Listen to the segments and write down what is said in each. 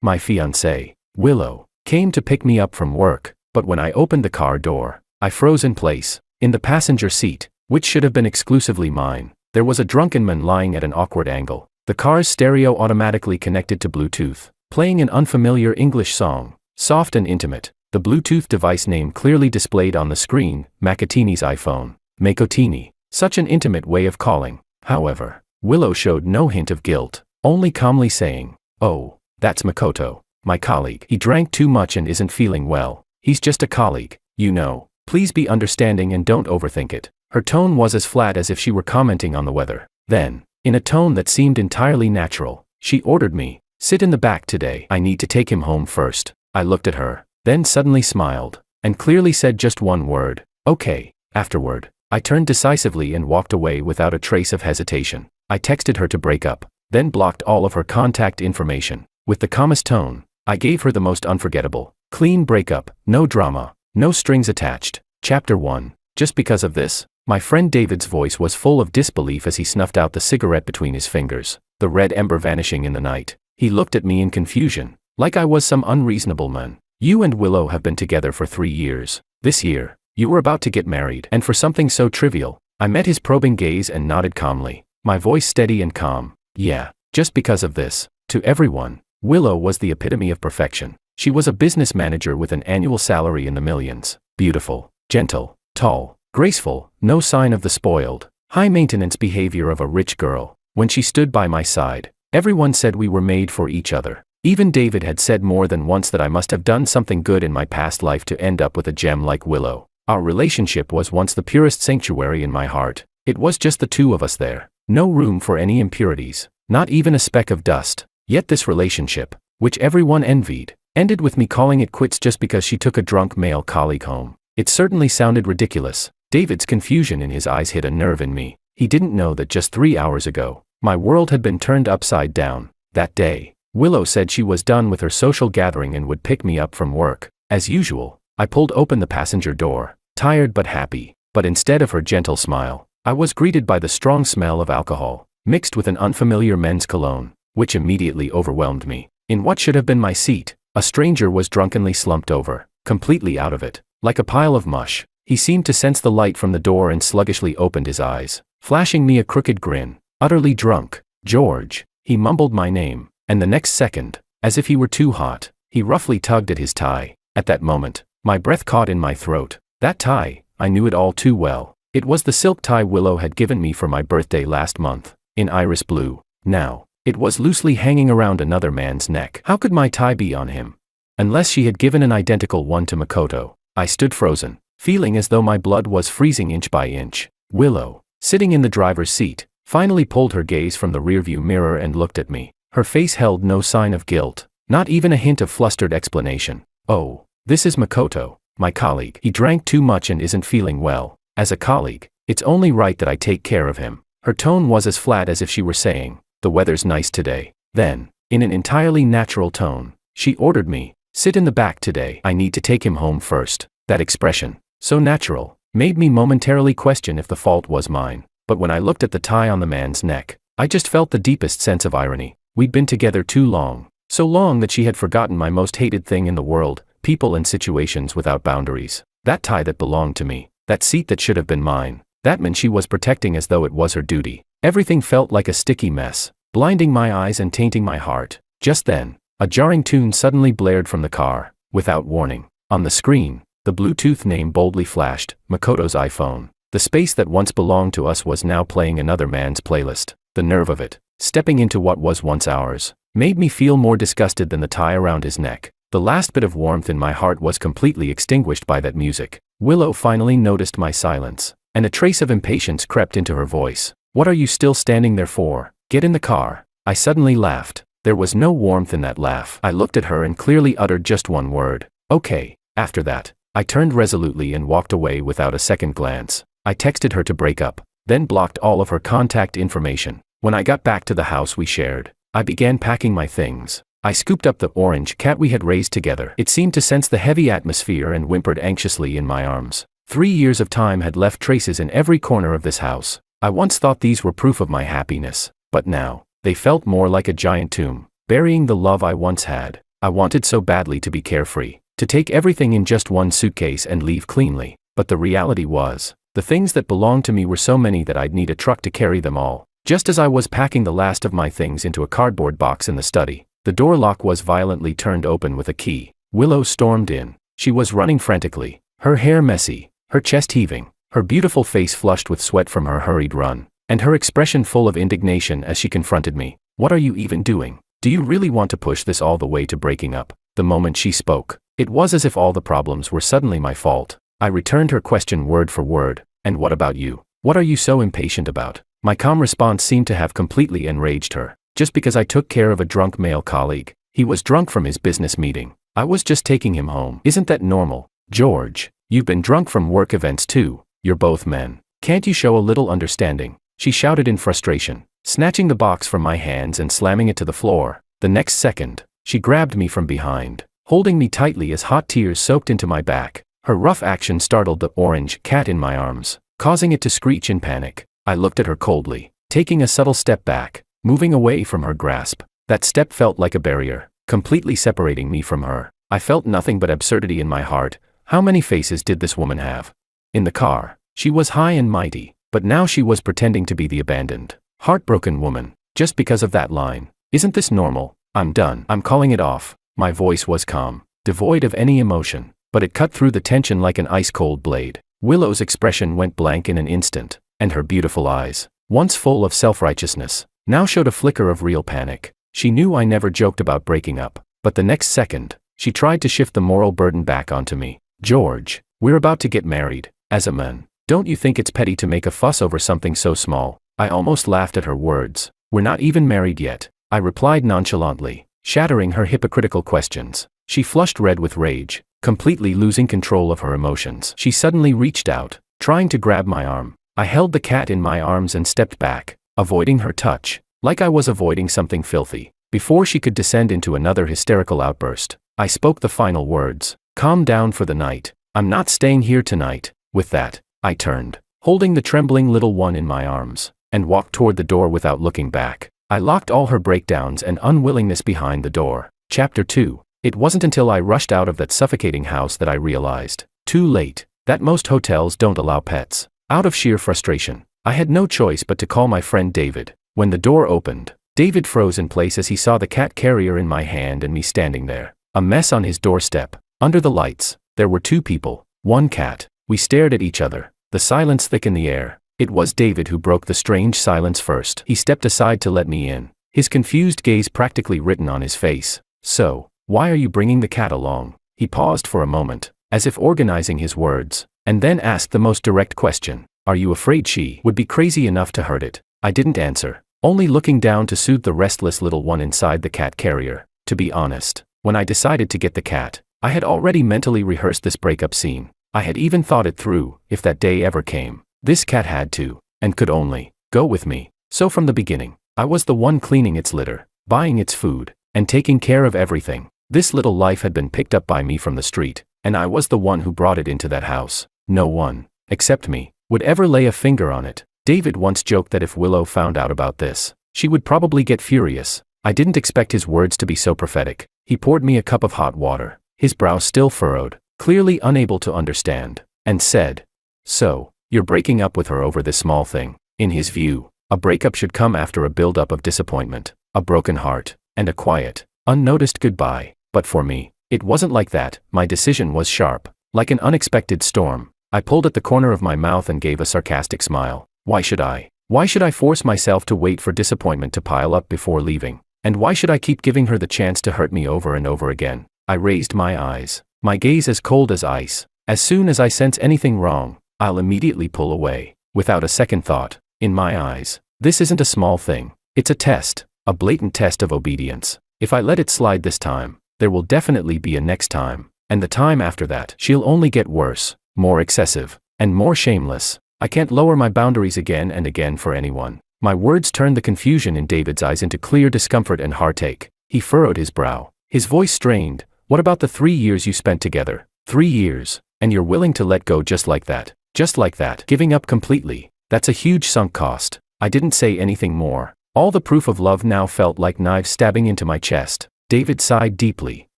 My fiancée, Willow, came to pick me up from work, but when I opened the car door, I froze in place. In the passenger seat, which should have been exclusively mine, there was a drunken man lying at an awkward angle. The car's stereo automatically connected to Bluetooth, playing an unfamiliar English song, soft and intimate. The Bluetooth device name clearly displayed on the screen, Makotini's iPhone. Makotini, such an intimate way of calling. However, Willow showed no hint of guilt, only calmly saying, "Oh, that's Makoto, my colleague. He drank too much and isn't feeling well. He's just a colleague, you know. Please be understanding and don't overthink it." Her tone was as flat as if she were commenting on the weather. Then, in a tone that seemed entirely natural, she ordered me, "Sit in the back today. I need to take him home first." I looked at her, then suddenly smiled, and clearly said just one word, "Okay." Afterward, I turned decisively and walked away without a trace of hesitation. I texted her to break up, then blocked all of her contact information. With the calmest tone, I gave her the most unforgettable, clean breakup, no drama, no strings attached. Chapter 1. Just because of this, my friend David's voice was full of disbelief as he snuffed out the cigarette between his fingers, the red ember vanishing in the night. He looked at me in confusion, like I was some unreasonable man. "You and Willow have been together for 3 years. This year, you were about to get married, and for something so trivial." I met his probing gaze and nodded calmly, my voice steady and calm. "Yeah, just because of this." To everyone, Willow was the epitome of perfection. She was a business manager with an annual salary in the millions. Beautiful, gentle, tall, graceful, no sign of the spoiled, high-maintenance behavior of a rich girl. When she stood by my side, everyone said we were made for each other. Even David had said more than once that I must have done something good in my past life to end up with a gem like Willow. Our relationship was once the purest sanctuary in my heart. It was just the two of us there. No room for any impurities, not even a speck of dust. Yet this relationship, which everyone envied, ended with me calling it quits just because she took a drunk male colleague home. It certainly sounded ridiculous. David's confusion in his eyes hit a nerve in me. He didn't know that just 3 hours ago, my world had been turned upside down. That day, Willow said she was done with her social gathering and would pick me up from work. As usual, I pulled open the passenger door, tired but happy. But instead of her gentle smile, I was greeted by the strong smell of alcohol, mixed with an unfamiliar men's cologne, which immediately overwhelmed me. In what should have been my seat, a stranger was drunkenly slumped over, completely out of it, like a pile of mush. He seemed to sense the light from the door and sluggishly opened his eyes, flashing me a crooked grin. Utterly drunk. "George," he mumbled my name, and the next second, as if he were too hot, he roughly tugged at his tie. At that moment, my breath caught in my throat. That tie, I knew it all too well. It was the silk tie Willow had given me for my birthday last month, in iris blue. Now, it was loosely hanging around another man's neck. How could my tie be on him? Unless she had given an identical one to Makoto. I stood frozen, feeling as though my blood was freezing inch by inch. Willow, sitting in the driver's seat, finally pulled her gaze from the rearview mirror and looked at me. Her face held no sign of guilt, not even a hint of flustered explanation. "Oh, this is Makoto, my colleague. He drank too much and isn't feeling well. As a colleague, it's only right that I take care of him." Her tone was as flat as if she were saying, "The weather's nice today." Then, in an entirely natural tone, she ordered me, "Sit in the back today. I need to take him home first." That expression, so natural, made me momentarily question if the fault was mine. But when I looked at the tie on the man's neck, I just felt the deepest sense of irony. We'd been together too long, so long that she had forgotten my most hated thing in the world, people and situations without boundaries. That tie that belonged to me, that seat that should have been mine, that man she was protecting as though it was her duty. Everything felt like a sticky mess, blinding my eyes and tainting my heart. Just then, a jarring tune suddenly blared from the car, without warning. On the screen, the Bluetooth name boldly flashed, Makoto's iPhone. The space that once belonged to us was now playing another man's playlist. The nerve of it, stepping into what was once ours, made me feel more disgusted than the tie around his neck. The last bit of warmth in my heart was completely extinguished by that music. Willow finally noticed my silence, and a trace of impatience crept into her voice. "What are you still standing there for? Get in the car." I suddenly laughed. There was no warmth in that laugh. I looked at her and clearly uttered just one word, "Okay." After that, I turned resolutely and walked away without a second glance. I texted her to break up, then blocked all of her contact information. When I got back to the house we shared, I began packing my things. I scooped up the orange cat we had raised together. It seemed to sense the heavy atmosphere and whimpered anxiously in my arms. 3 years of time had left traces in every corner of this house. I once thought these were proof of my happiness, but now, they felt more like a giant tomb, burying the love I once had. I wanted so badly to be carefree, to take everything in just one suitcase and leave cleanly, but the reality was, the things that belonged to me were so many that I'd need a truck to carry them all. Just as I was packing the last of my things into a cardboard box in the study, the door lock was violently turned open with a key. Willow stormed in. She was running frantically, her hair messy, her chest heaving, her beautiful face flushed with sweat from her hurried run, and her expression full of indignation as she confronted me. "What are you even doing? Do you really want to push this all the way to breaking up?" The moment she spoke, it was as if all the problems were suddenly my fault. I returned her question word for word. "And what about you? What are you so impatient about?" My calm response seemed to have completely enraged her. "Just because I took care of a drunk male colleague. He was drunk from his business meeting. I was just taking him home. Isn't that normal? George, you've been drunk from work events too. You're both men. Can't you show a little understanding?" She shouted in frustration, snatching the box from my hands and slamming it to the floor. The next second, she grabbed me from behind, holding me tightly as hot tears soaked into my back. Her rough action startled the orange cat in my arms, causing it to screech in panic. I looked at her coldly, taking a subtle step back, moving away from her grasp. That step felt like a barrier, completely separating me from her. I felt nothing but absurdity in my heart. How many faces did this woman have? In the car, she was high and mighty, but now she was pretending to be the abandoned, heartbroken woman, just because of that line. Isn't this normal? I'm done. I'm calling it off. My voice was calm, devoid of any emotion, but it cut through the tension like an ice-cold blade. Willow's expression went blank in an instant, and her beautiful eyes, once full of self-righteousness, now showed a flicker of real panic. She knew I never joked about breaking up, but the next second, she tried to shift the moral burden back onto me. "George, we're about to get married. As a man, don't you think it's petty to make a fuss over something so small?" I almost laughed at her words. "We're not even married yet," I replied nonchalantly, shattering her hypocritical questions. She flushed red with rage, completely losing control of her emotions. She suddenly reached out, trying to grab my arm. I held the cat in my arms and stepped back, avoiding her touch, like I was avoiding something filthy. Before she could descend into another hysterical outburst, I spoke the final words. "Calm down for the night. I'm not staying here tonight." With that, I turned, holding the trembling little one in my arms, and walked toward the door without looking back. I locked all her breakdowns and unwillingness behind the door. Chapter 2. It wasn't until I rushed out of that suffocating house that I realized, too late, that most hotels don't allow pets. Out of sheer frustration, I had no choice but to call my friend David. When the door opened, David froze in place as he saw the cat carrier in my hand and me standing there, a mess on his doorstep. Under the lights, there were two people, one cat. We stared at each other, the silence thick in the air. It was David who broke the strange silence first. He stepped aside to let me in, his confused gaze practically written on his face. "So, why are you bringing the cat along?" He paused for a moment, as if organizing his words, and then asked the most direct question. "Are you afraid she would be crazy enough to hurt it?" I didn't answer, only looking down to soothe the restless little one inside the cat carrier. To be honest, when I decided to get the cat, I had already mentally rehearsed this breakup scene. I had even thought it through. If that day ever came, this cat had to, and could only, go with me. So from the beginning, I was the one cleaning its litter, buying its food, and taking care of everything. This little life had been picked up by me from the street, and I was the one who brought it into that house. No one, except me, would ever lay a finger on it. David once joked that if Willow found out about this, she would probably get furious. I didn't expect his words to be so prophetic. He poured me a cup of hot water, his brow still furrowed, clearly unable to understand, and said, "So, you're breaking up with her over this small thing." In his view, a breakup should come after a buildup of disappointment, a broken heart, and a quiet, unnoticed goodbye. But for me, it wasn't like that. My decision was sharp, like an unexpected storm. I pulled at the corner of my mouth and gave a sarcastic smile. Why should I? Why should I force myself to wait for disappointment to pile up before leaving? And why should I keep giving her the chance to hurt me over and over again? I raised my eyes, my gaze as cold as ice. As soon as I sense anything wrong, I'll immediately pull away, without a second thought. In my eyes, this isn't a small thing. It's a test, a blatant test of obedience. If I let it slide this time, there will definitely be a next time, and the time after that, she'll only get worse, more excessive, and more shameless. I can't lower my boundaries again and again for anyone. My words turned the confusion in David's eyes into clear discomfort and heartache. He furrowed his brow, his voice strained. "What about the 3 years you spent together? 3 years, and you're willing to let go just like that? Just like that? Giving up completely? That's a huge sunk cost." I didn't say anything more. All the proof of love now felt like knives stabbing into my chest. David sighed deeply,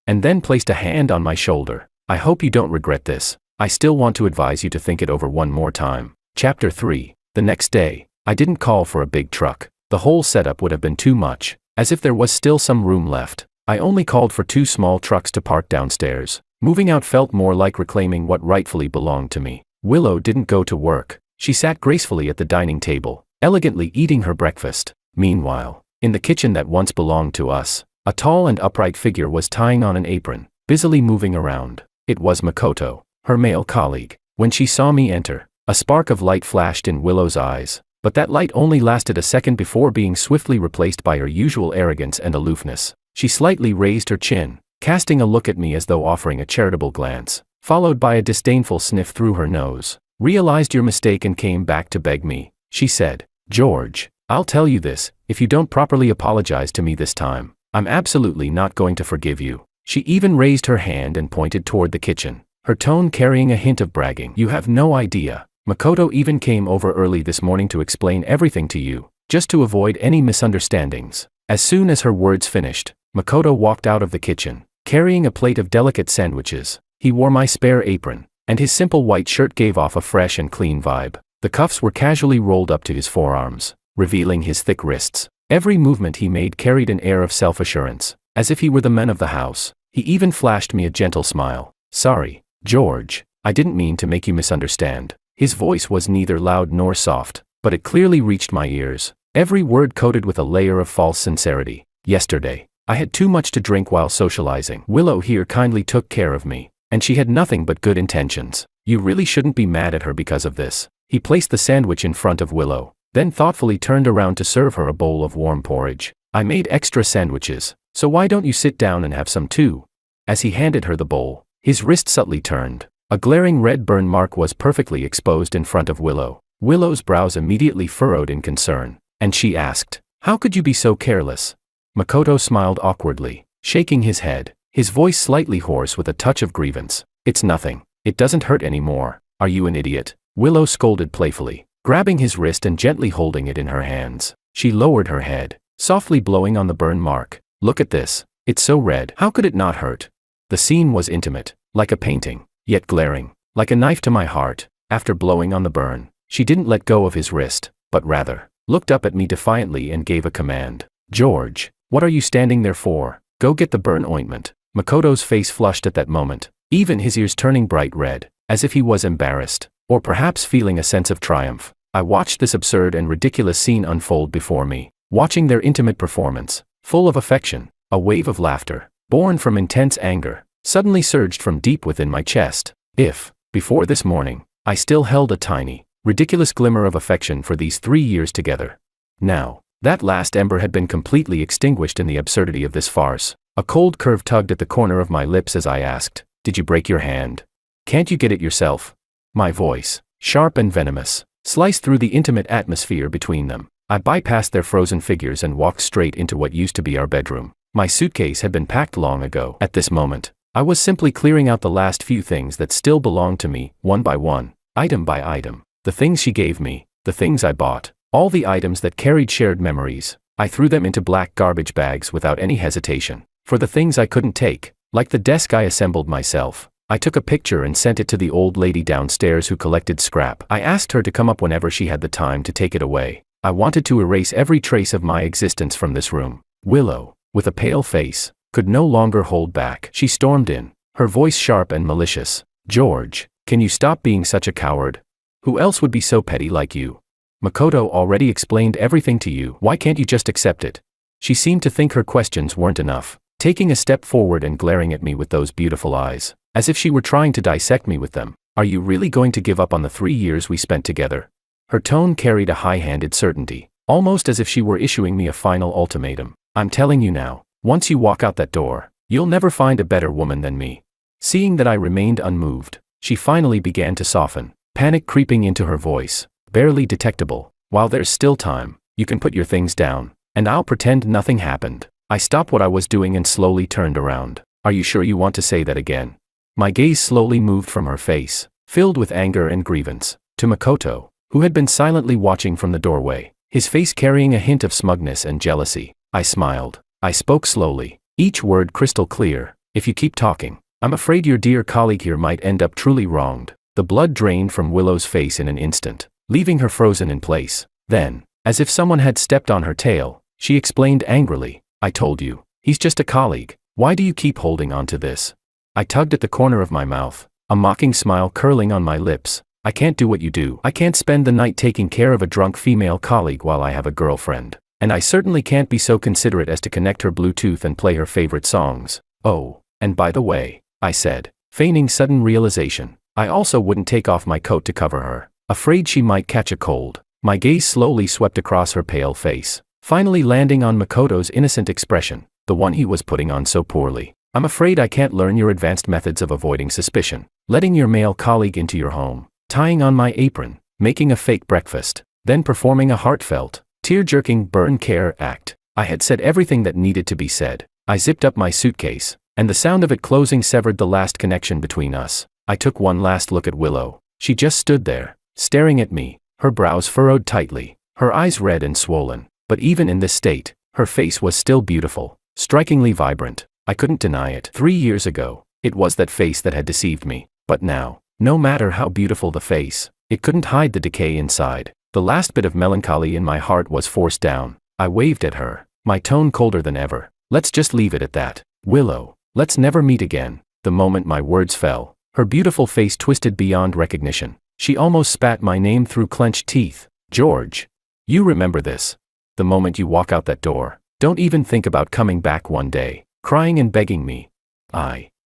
and then placed a hand on my shoulder. I hope you don't regret this. I still want to advise you to think it over one more time. Chapter 3. The next day, I didn't call for a big truck. The whole setup would have been too much, as if there was still some room left. I only called for 2 small trucks to park downstairs. Moving out felt more like reclaiming what rightfully belonged to me. Willow didn't go to work. She sat gracefully at the dining table, elegantly eating her breakfast. Meanwhile, in the kitchen that once belonged to us, a tall and upright figure was tying on an apron, busily moving around. It was Makoto, her male colleague. When she saw me enter, a spark of light flashed in Willow's eyes, but that light only lasted a second before being swiftly replaced by her usual arrogance and aloofness. She slightly raised her chin, casting a look at me as though offering a charitable glance, followed by a disdainful sniff through her nose. "Realized your mistake and came back to beg me," she said. "George, I'll tell you this, if you don't properly apologize to me this time, I'm absolutely not going to forgive you." She even raised her hand and pointed toward the kitchen, her tone carrying a hint of bragging. "You have no idea. Makoto even came over early this morning to explain everything to you, just to avoid any misunderstandings." As soon as her words finished, Makoto walked out of the kitchen, carrying a plate of delicate sandwiches. He wore my spare apron, and his simple white shirt gave off a fresh and clean vibe. The cuffs were casually rolled up to his forearms, revealing his thick wrists. Every movement he made carried an air of self-assurance, as if he were the man of the house. He even flashed me a gentle smile. "Sorry, George, I didn't mean to make you misunderstand." His voice was neither loud nor soft, but it clearly reached my ears, every word coated with a layer of false sincerity. "Yesterday, I had too much to drink while socializing. Willow here kindly took care of me, and she had nothing but good intentions. You really shouldn't be mad at her because of this." He placed the sandwich in front of Willow, then thoughtfully turned around to serve her a bowl of warm porridge. "I made extra sandwiches, so why don't you sit down and have some too?" As he handed her the bowl, his wrist subtly turned. A glaring red burn mark was perfectly exposed in front of Willow. Willow's brows immediately furrowed in concern, and she asked, "How could you be so careless?" Makoto smiled awkwardly, shaking his head, his voice slightly hoarse with a touch of grievance. "It's nothing. It doesn't hurt anymore. Are you an idiot?" Willow scolded playfully, grabbing his wrist and gently holding it in her hands. She lowered her head, softly blowing on the burn mark. "Look at this. It's so red. How could it not hurt?" The scene was intimate, like a painting, yet glaring, like a knife to my heart. After blowing on the burn, she didn't let go of his wrist, but rather, looked up at me defiantly and gave a command. "George, what are you standing there for? Go get the burn ointment." Makoto's face flushed at that moment, even his ears turning bright red, as if he was embarrassed, or perhaps feeling a sense of triumph. I watched this absurd and ridiculous scene unfold before me, watching their intimate performance, full of affection. A wave of laughter, born from intense anger, suddenly surged from deep within my chest. If, before this morning, I still held a tiny, ridiculous glimmer of affection for these 3 years together, now, that last ember had been completely extinguished in the absurdity of this farce. A cold curve tugged at the corner of my lips as I asked, "Did you break your hand? Can't you get it yourself?" My voice, sharp and venomous, sliced through the intimate atmosphere between them. I bypassed their frozen figures and walked straight into what used to be our bedroom. My suitcase had been packed long ago. At this moment, I was simply clearing out the last few things that still belonged to me, one by one, item by item. The things she gave me, the things I bought, all the items that carried shared memories. I threw them into black garbage bags without any hesitation. For the things I couldn't take, like the desk I assembled myself, I took a picture and sent it to the old lady downstairs who collected scrap. I asked her to come up whenever she had the time to take it away. I wanted to erase every trace of my existence from this room. Willow, with a pale face, could no longer hold back. She stormed in, her voice sharp and malicious. "George, can you stop being such a coward? Who else would be so petty like you? Makoto already explained everything to you. Why can't you just accept it?" She seemed to think her questions weren't enough, taking a step forward and glaring at me with those beautiful eyes, as if she were trying to dissect me with them. "Are you really going to give up on the 3 years we spent together?" Her tone carried a high-handed certainty, almost as if she were issuing me a final ultimatum. "I'm telling you now, once you walk out that door, you'll never find a better woman than me." Seeing that I remained unmoved, she finally began to soften, panic creeping into her voice, barely detectable. "While there's still time, you can put your things down, and I'll pretend nothing happened." I stopped what I was doing and slowly turned around. "Are you sure you want to say that again?" My gaze slowly moved from her face, filled with anger and grievance, to Makoto, who had been silently watching from the doorway, his face carrying a hint of smugness and jealousy. I smiled. I spoke slowly, each word crystal clear. If you keep talking, I'm afraid your dear colleague here might end up truly wronged. The blood drained from Willow's face in an instant, leaving her frozen in place. Then, as if someone had stepped on her tail, she explained angrily, I told you, he's just a colleague. Why do you keep holding on to this? I tugged at the corner of my mouth, a mocking smile curling on my lips. I can't do what you do. I can't spend the night taking care of a drunk female colleague while I have a girlfriend. And I certainly can't be so considerate as to connect her Bluetooth and play her favorite songs. Oh, and by the way, I said, feigning sudden realization, I also wouldn't take off my coat to cover her, afraid she might catch a cold. My gaze slowly swept across her pale face, finally landing on Makoto's innocent expression, the one he was putting on so poorly. I'm afraid I can't learn your advanced methods of avoiding suspicion, letting your male colleague into your home, tying on my apron, making a fake breakfast, then performing a heartfelt, tear-jerking burn care act. I had said everything that needed to be said. I zipped up my suitcase, and the sound of it closing severed the last connection between us. I took one last look at Willow. She just stood there, staring at me, her brows furrowed tightly, her eyes red and swollen. But even in this state, her face was still beautiful, strikingly vibrant. I couldn't deny it. 3 years ago, it was that face that had deceived me. But now, no matter how beautiful the face, it couldn't hide the decay inside. The last bit of melancholy in my heart was forced down. I waved at her, my tone colder than ever. Let's just leave it at that. Willow, let's never meet again. The moment my words fell, her beautiful face twisted beyond recognition. She almost spat my name through clenched teeth. George. You remember this. The moment you walk out that door, don't even think about coming back one day, crying and begging me.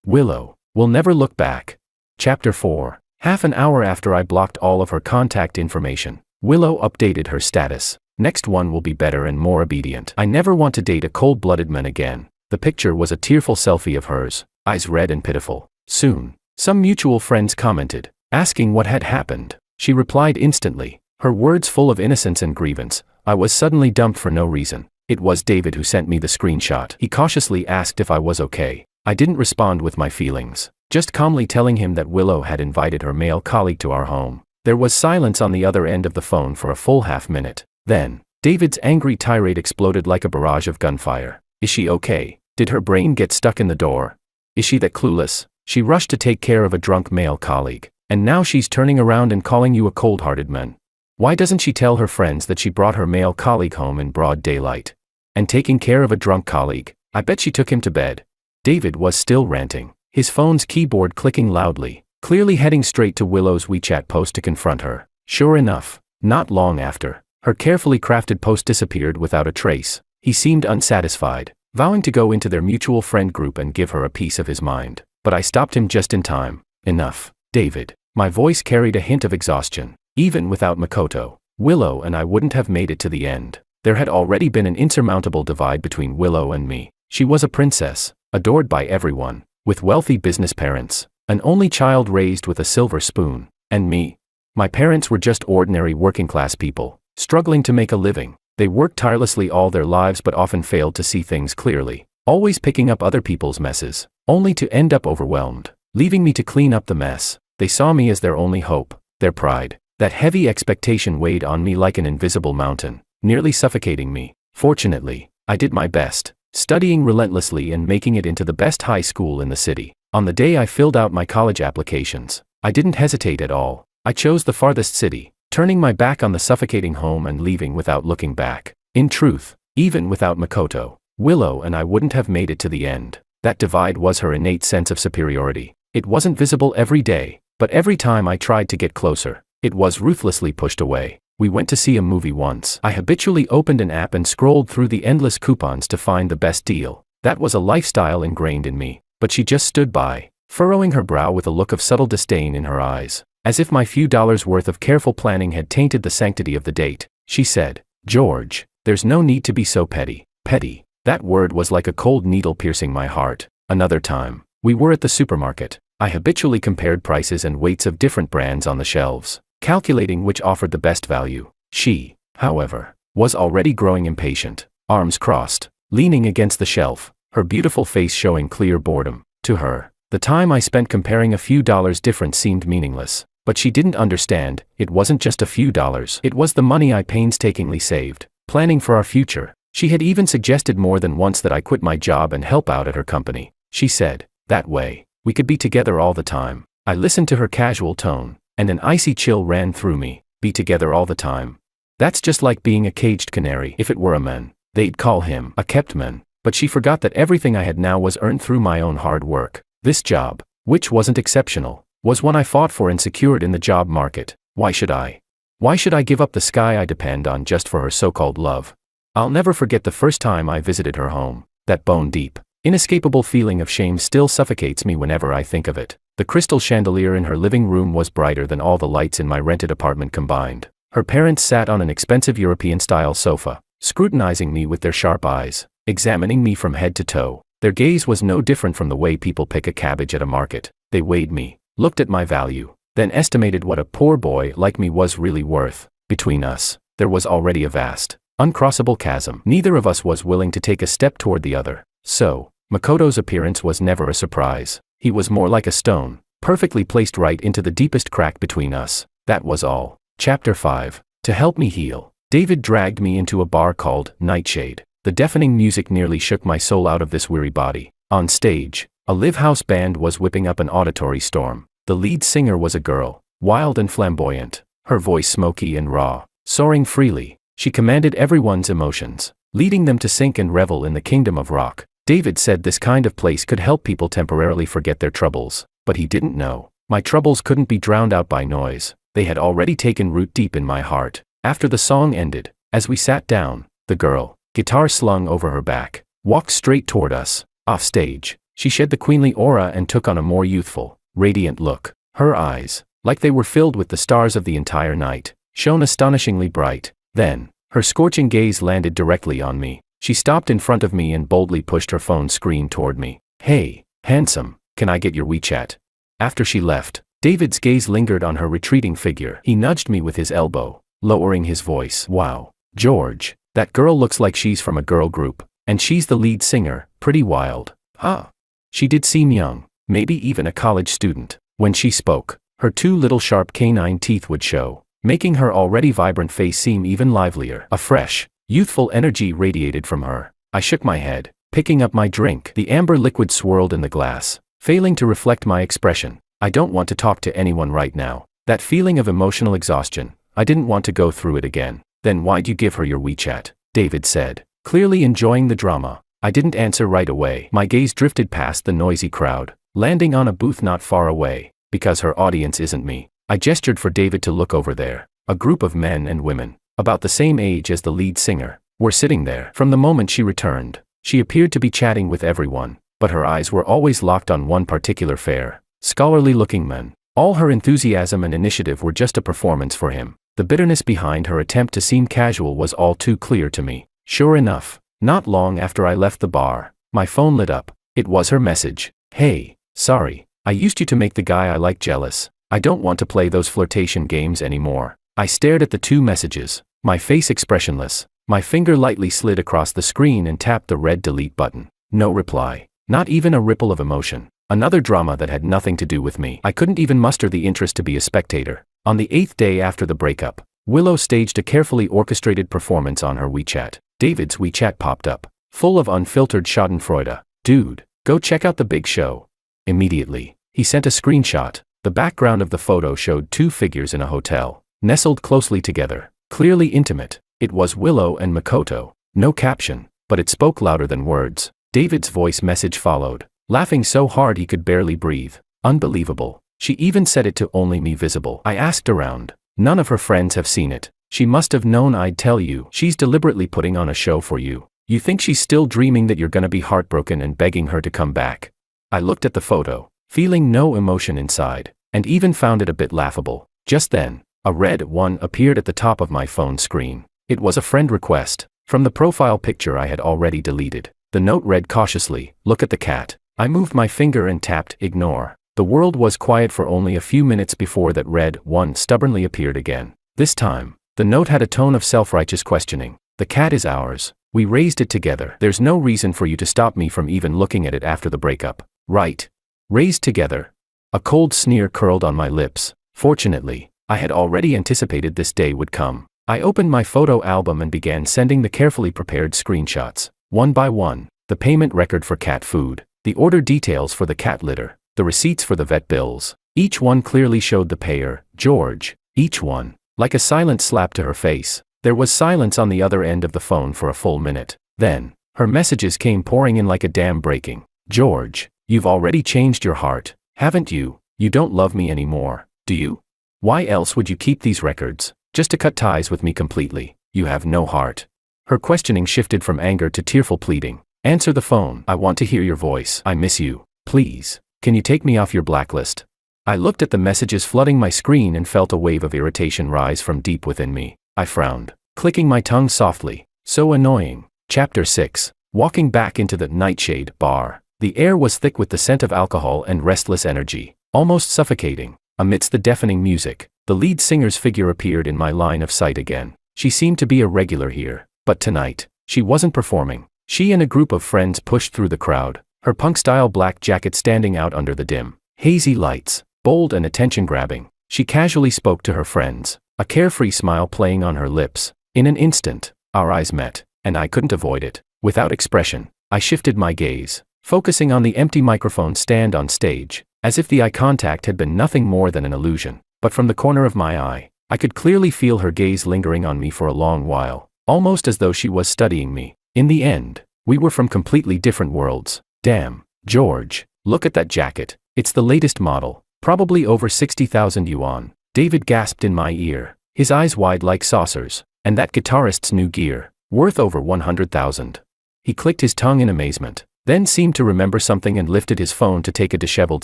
Willow, will never look back. Chapter 4. Half an hour after I blocked all of her contact information, Willow updated her status. Next one will be better and more obedient. I never want to date a cold-blooded man again. The picture was a tearful selfie of hers, eyes red and pitiful. Soon, some mutual friends commented, asking what had happened. She replied instantly, her words full of innocence and grievance. I was suddenly dumped for no reason. It was David who sent me the screenshot. He cautiously asked if I was okay. I didn't respond with my feelings, just calmly telling him that Willow had invited her male colleague to our home. There was silence on the other end of the phone for a full half-minute. Then, David's angry tirade exploded like a barrage of gunfire. Is she okay? Did her brain get stuck in the door? Is she that clueless? She rushed to take care of a drunk male colleague, and now she's turning around and calling you a cold-hearted man. Why doesn't she tell her friends that she brought her male colleague home in broad daylight? And taking care of a drunk colleague, I bet she took him to bed. David was still ranting, his phone's keyboard clicking loudly, clearly heading straight to Willow's WeChat post to confront her. Sure enough, not long after, her carefully crafted post disappeared without a trace. He seemed unsatisfied, vowing to go into their mutual friend group and give her a piece of his mind. But I stopped him just in time. Enough, David. My voice carried a hint of exhaustion. Even without Makoto, Willow and I wouldn't have made it to the end. There had already been an insurmountable divide between Willow and me. She was a princess, adored by everyone, with wealthy business parents, an only child raised with a silver spoon, and me. My parents were just ordinary working-class people, struggling to make a living. They worked tirelessly all their lives but often failed to see things clearly, always picking up other people's messes, only to end up overwhelmed, leaving me to clean up the mess. They saw me as their only hope, their pride. That heavy expectation weighed on me like an invisible mountain, nearly suffocating me. Fortunately, I did my best, studying relentlessly and making it into the best high school in the city. On the day I filled out my college applications, I didn't hesitate at all. I chose the farthest city, turning my back on the suffocating home and leaving without looking back. In truth, even without Makoto, Willow and I wouldn't have made it to the end. That divide was her innate sense of superiority. It wasn't visible every day, but every time I tried to get closer, it was ruthlessly pushed away. We went to see a movie once. I habitually opened an app and scrolled through the endless coupons to find the best deal. That was a lifestyle ingrained in me. But she just stood by, furrowing her brow with a look of subtle disdain in her eyes, as if my few dollars worth of careful planning had tainted the sanctity of the date. She said, "George, there's no need to be so petty." Petty. That word was like a cold needle piercing my heart. Another time, we were at the supermarket. I habitually compared prices and weights of different brands on the shelves, calculating which offered the best value. She, however, was already growing impatient, arms crossed, leaning against the shelf, her beautiful face showing clear boredom. To her, the time I spent comparing a few dollars difference seemed meaningless. But she didn't understand, it wasn't just a few dollars. It was the money I painstakingly saved, planning for our future. She had even suggested more than once that I quit my job and help out at her company. She said, That way, we could be together all the time. I listened to her casual tone, and an icy chill ran through me. Be together all the time. That's just like being a caged canary. If it were a man, they'd call him a kept man. But she forgot that everything I had now was earned through my own hard work. This job, which wasn't exceptional, was one I fought for and secured in the job market. Why should I? Why should I give up the sky I depend on just for her so-called love? I'll never forget the first time I visited her home. That bone-deep, inescapable feeling of shame still suffocates me whenever I think of it. The crystal chandelier in her living room was brighter than all the lights in my rented apartment combined. Her parents sat on an expensive European-style sofa, scrutinizing me with their sharp eyes, examining me from head to toe. Their gaze was no different from the way people pick a cabbage at a market. They weighed me, looked at my value, then estimated what a poor boy like me was really worth. Between us, there was already a vast, uncrossable chasm. Neither of us was willing to take a step toward the other. So, Makoto's appearance was never a surprise. He was more like a stone, perfectly placed right into the deepest crack between us. That was all. Chapter 5. To help me heal, David dragged me into a bar called Nightshade. The deafening music nearly shook my soul out of this weary body. On stage, a live house band was whipping up an auditory storm. The lead singer was a girl, wild and flamboyant, her voice smoky and raw. Soaring freely, she commanded everyone's emotions, leading them to sink and revel in the kingdom of rock. David said this kind of place could help people temporarily forget their troubles, but he didn't know. My troubles couldn't be drowned out by noise. They had already taken root deep in my heart. After the song ended, as we sat down, the girl, guitar slung over her back, walked straight toward us. Off stage, she shed the queenly aura and took on a more youthful, radiant look. Her eyes, like they were filled with the stars of the entire night, shone astonishingly bright. Then, her scorching gaze landed directly on me. She stopped in front of me and boldly pushed her phone screen toward me. "Hey, handsome, can I get your WeChat?" After she left, David's gaze lingered on her retreating figure. He nudged me with his elbow, lowering his voice. "Wow, George, that girl looks like she's from a girl group, and she's the lead singer. Pretty wild, huh?" She did seem young, maybe even a college student. When she spoke, her two little sharp canine teeth would show, making her already vibrant face seem even livelier. A fresh, youthful energy radiated from her. I shook my head, picking up my drink. The amber liquid swirled in the glass, failing to reflect my expression. "I don't want to talk to anyone right now." That feeling of emotional exhaustion, I didn't want to go through it again. "Then why'd you give her your WeChat?" David said, clearly enjoying the drama. I didn't answer right away. My gaze drifted past the noisy crowd, landing on a booth not far away. "Because her audience isn't me." I gestured for David to look over there. A group of men and women, about the same age as the lead singer, were sitting there. From the moment she returned, she appeared to be chatting with everyone, but her eyes were always locked on one particular fair, scholarly-looking man. All her enthusiasm and initiative were just a performance for him. The bitterness behind her attempt to seem casual was all too clear to me. Sure enough, not long after I left the bar, my phone lit up. It was her message. "Hey, sorry, I used you to make the guy I like jealous. I don't want to play those flirtation games anymore." I stared at the two messages, my face expressionless. My finger lightly slid across the screen and tapped the red delete button. No reply. Not even a ripple of emotion. Another drama that had nothing to do with me. I couldn't even muster the interest to be a spectator. On the 8th day after the breakup, Willow staged a carefully orchestrated performance on her WeChat. David's WeChat popped up, full of unfiltered schadenfreude. "Dude, go check out the big show." Immediately, he sent a screenshot. The background of the photo showed two figures in a hotel, nestled closely together, clearly intimate. It was Willow and Makoto. No caption, but it spoke louder than words. David's voice message followed, laughing so hard he could barely breathe. "Unbelievable. She even set it to only me visible." I asked around. None of her friends have seen it. "She must have known I'd tell you. She's deliberately putting on a show for you. You think she's still dreaming that you're gonna be heartbroken and begging her to come back?" I looked at the photo, feeling no emotion inside, and even found it a bit laughable. Just then, a red 1 appeared at the top of my phone screen. It was a friend request, from the profile picture I had already deleted. The note read cautiously, "Look at the cat." I moved my finger and tapped ignore. The world was quiet for only a few minutes before that red 1 stubbornly appeared again. This time, the note had a tone of self-righteous questioning. "The cat is ours. We raised it together. There's no reason for you to stop me from even looking at it after the breakup. Right? Raised together?" A cold sneer curled on my lips. Fortunately, I had already anticipated this day would come. I opened my photo album and began sending the carefully prepared screenshots. One by one, the payment record for cat food, The order details for the cat litter, the receipts for the vet bills. Each one clearly showed the payer, George. Each one. Like a silent slap to her face. There was silence on the other end of the phone for a full minute. Then, her messages came pouring in like a dam breaking. George, you've already changed your heart, haven't you? You don't love me anymore, do you? Why else would you keep these records? Just to cut ties with me completely. You have no heart. Her questioning shifted from anger to tearful pleading. Answer the phone. I want to hear your voice. I miss you. Please. Can you take me off your blacklist? I looked at the messages flooding my screen and felt a wave of irritation rise from deep within me. I frowned, clicking my tongue softly. So annoying. Chapter 6. Walking back into the Nightshade bar. The air was thick with the scent of alcohol and restless energy, almost suffocating. Amidst the deafening music, the lead singer's figure appeared in my line of sight again. She seemed to be a regular here, but tonight, she wasn't performing. She and a group of friends pushed through the crowd, her punk-style black jacket standing out under the dim, hazy lights, bold and attention-grabbing. She casually spoke to her friends, a carefree smile playing on her lips. In an instant, our eyes met, and I couldn't avoid it. Without expression, I shifted my gaze, focusing on the empty microphone stand on stage, as if the eye contact had been nothing more than an illusion. But from the corner of my eye, I could clearly feel her gaze lingering on me for a long while, almost as though she was studying me. In the end, we were from completely different worlds. Damn, George, look at that jacket. It's the latest model, probably over 60,000 yuan. David gasped in my ear, his eyes wide like saucers. And that guitarist's new gear, worth over 100,000. He clicked his tongue in amazement, then seemed to remember something and lifted his phone to take a disheveled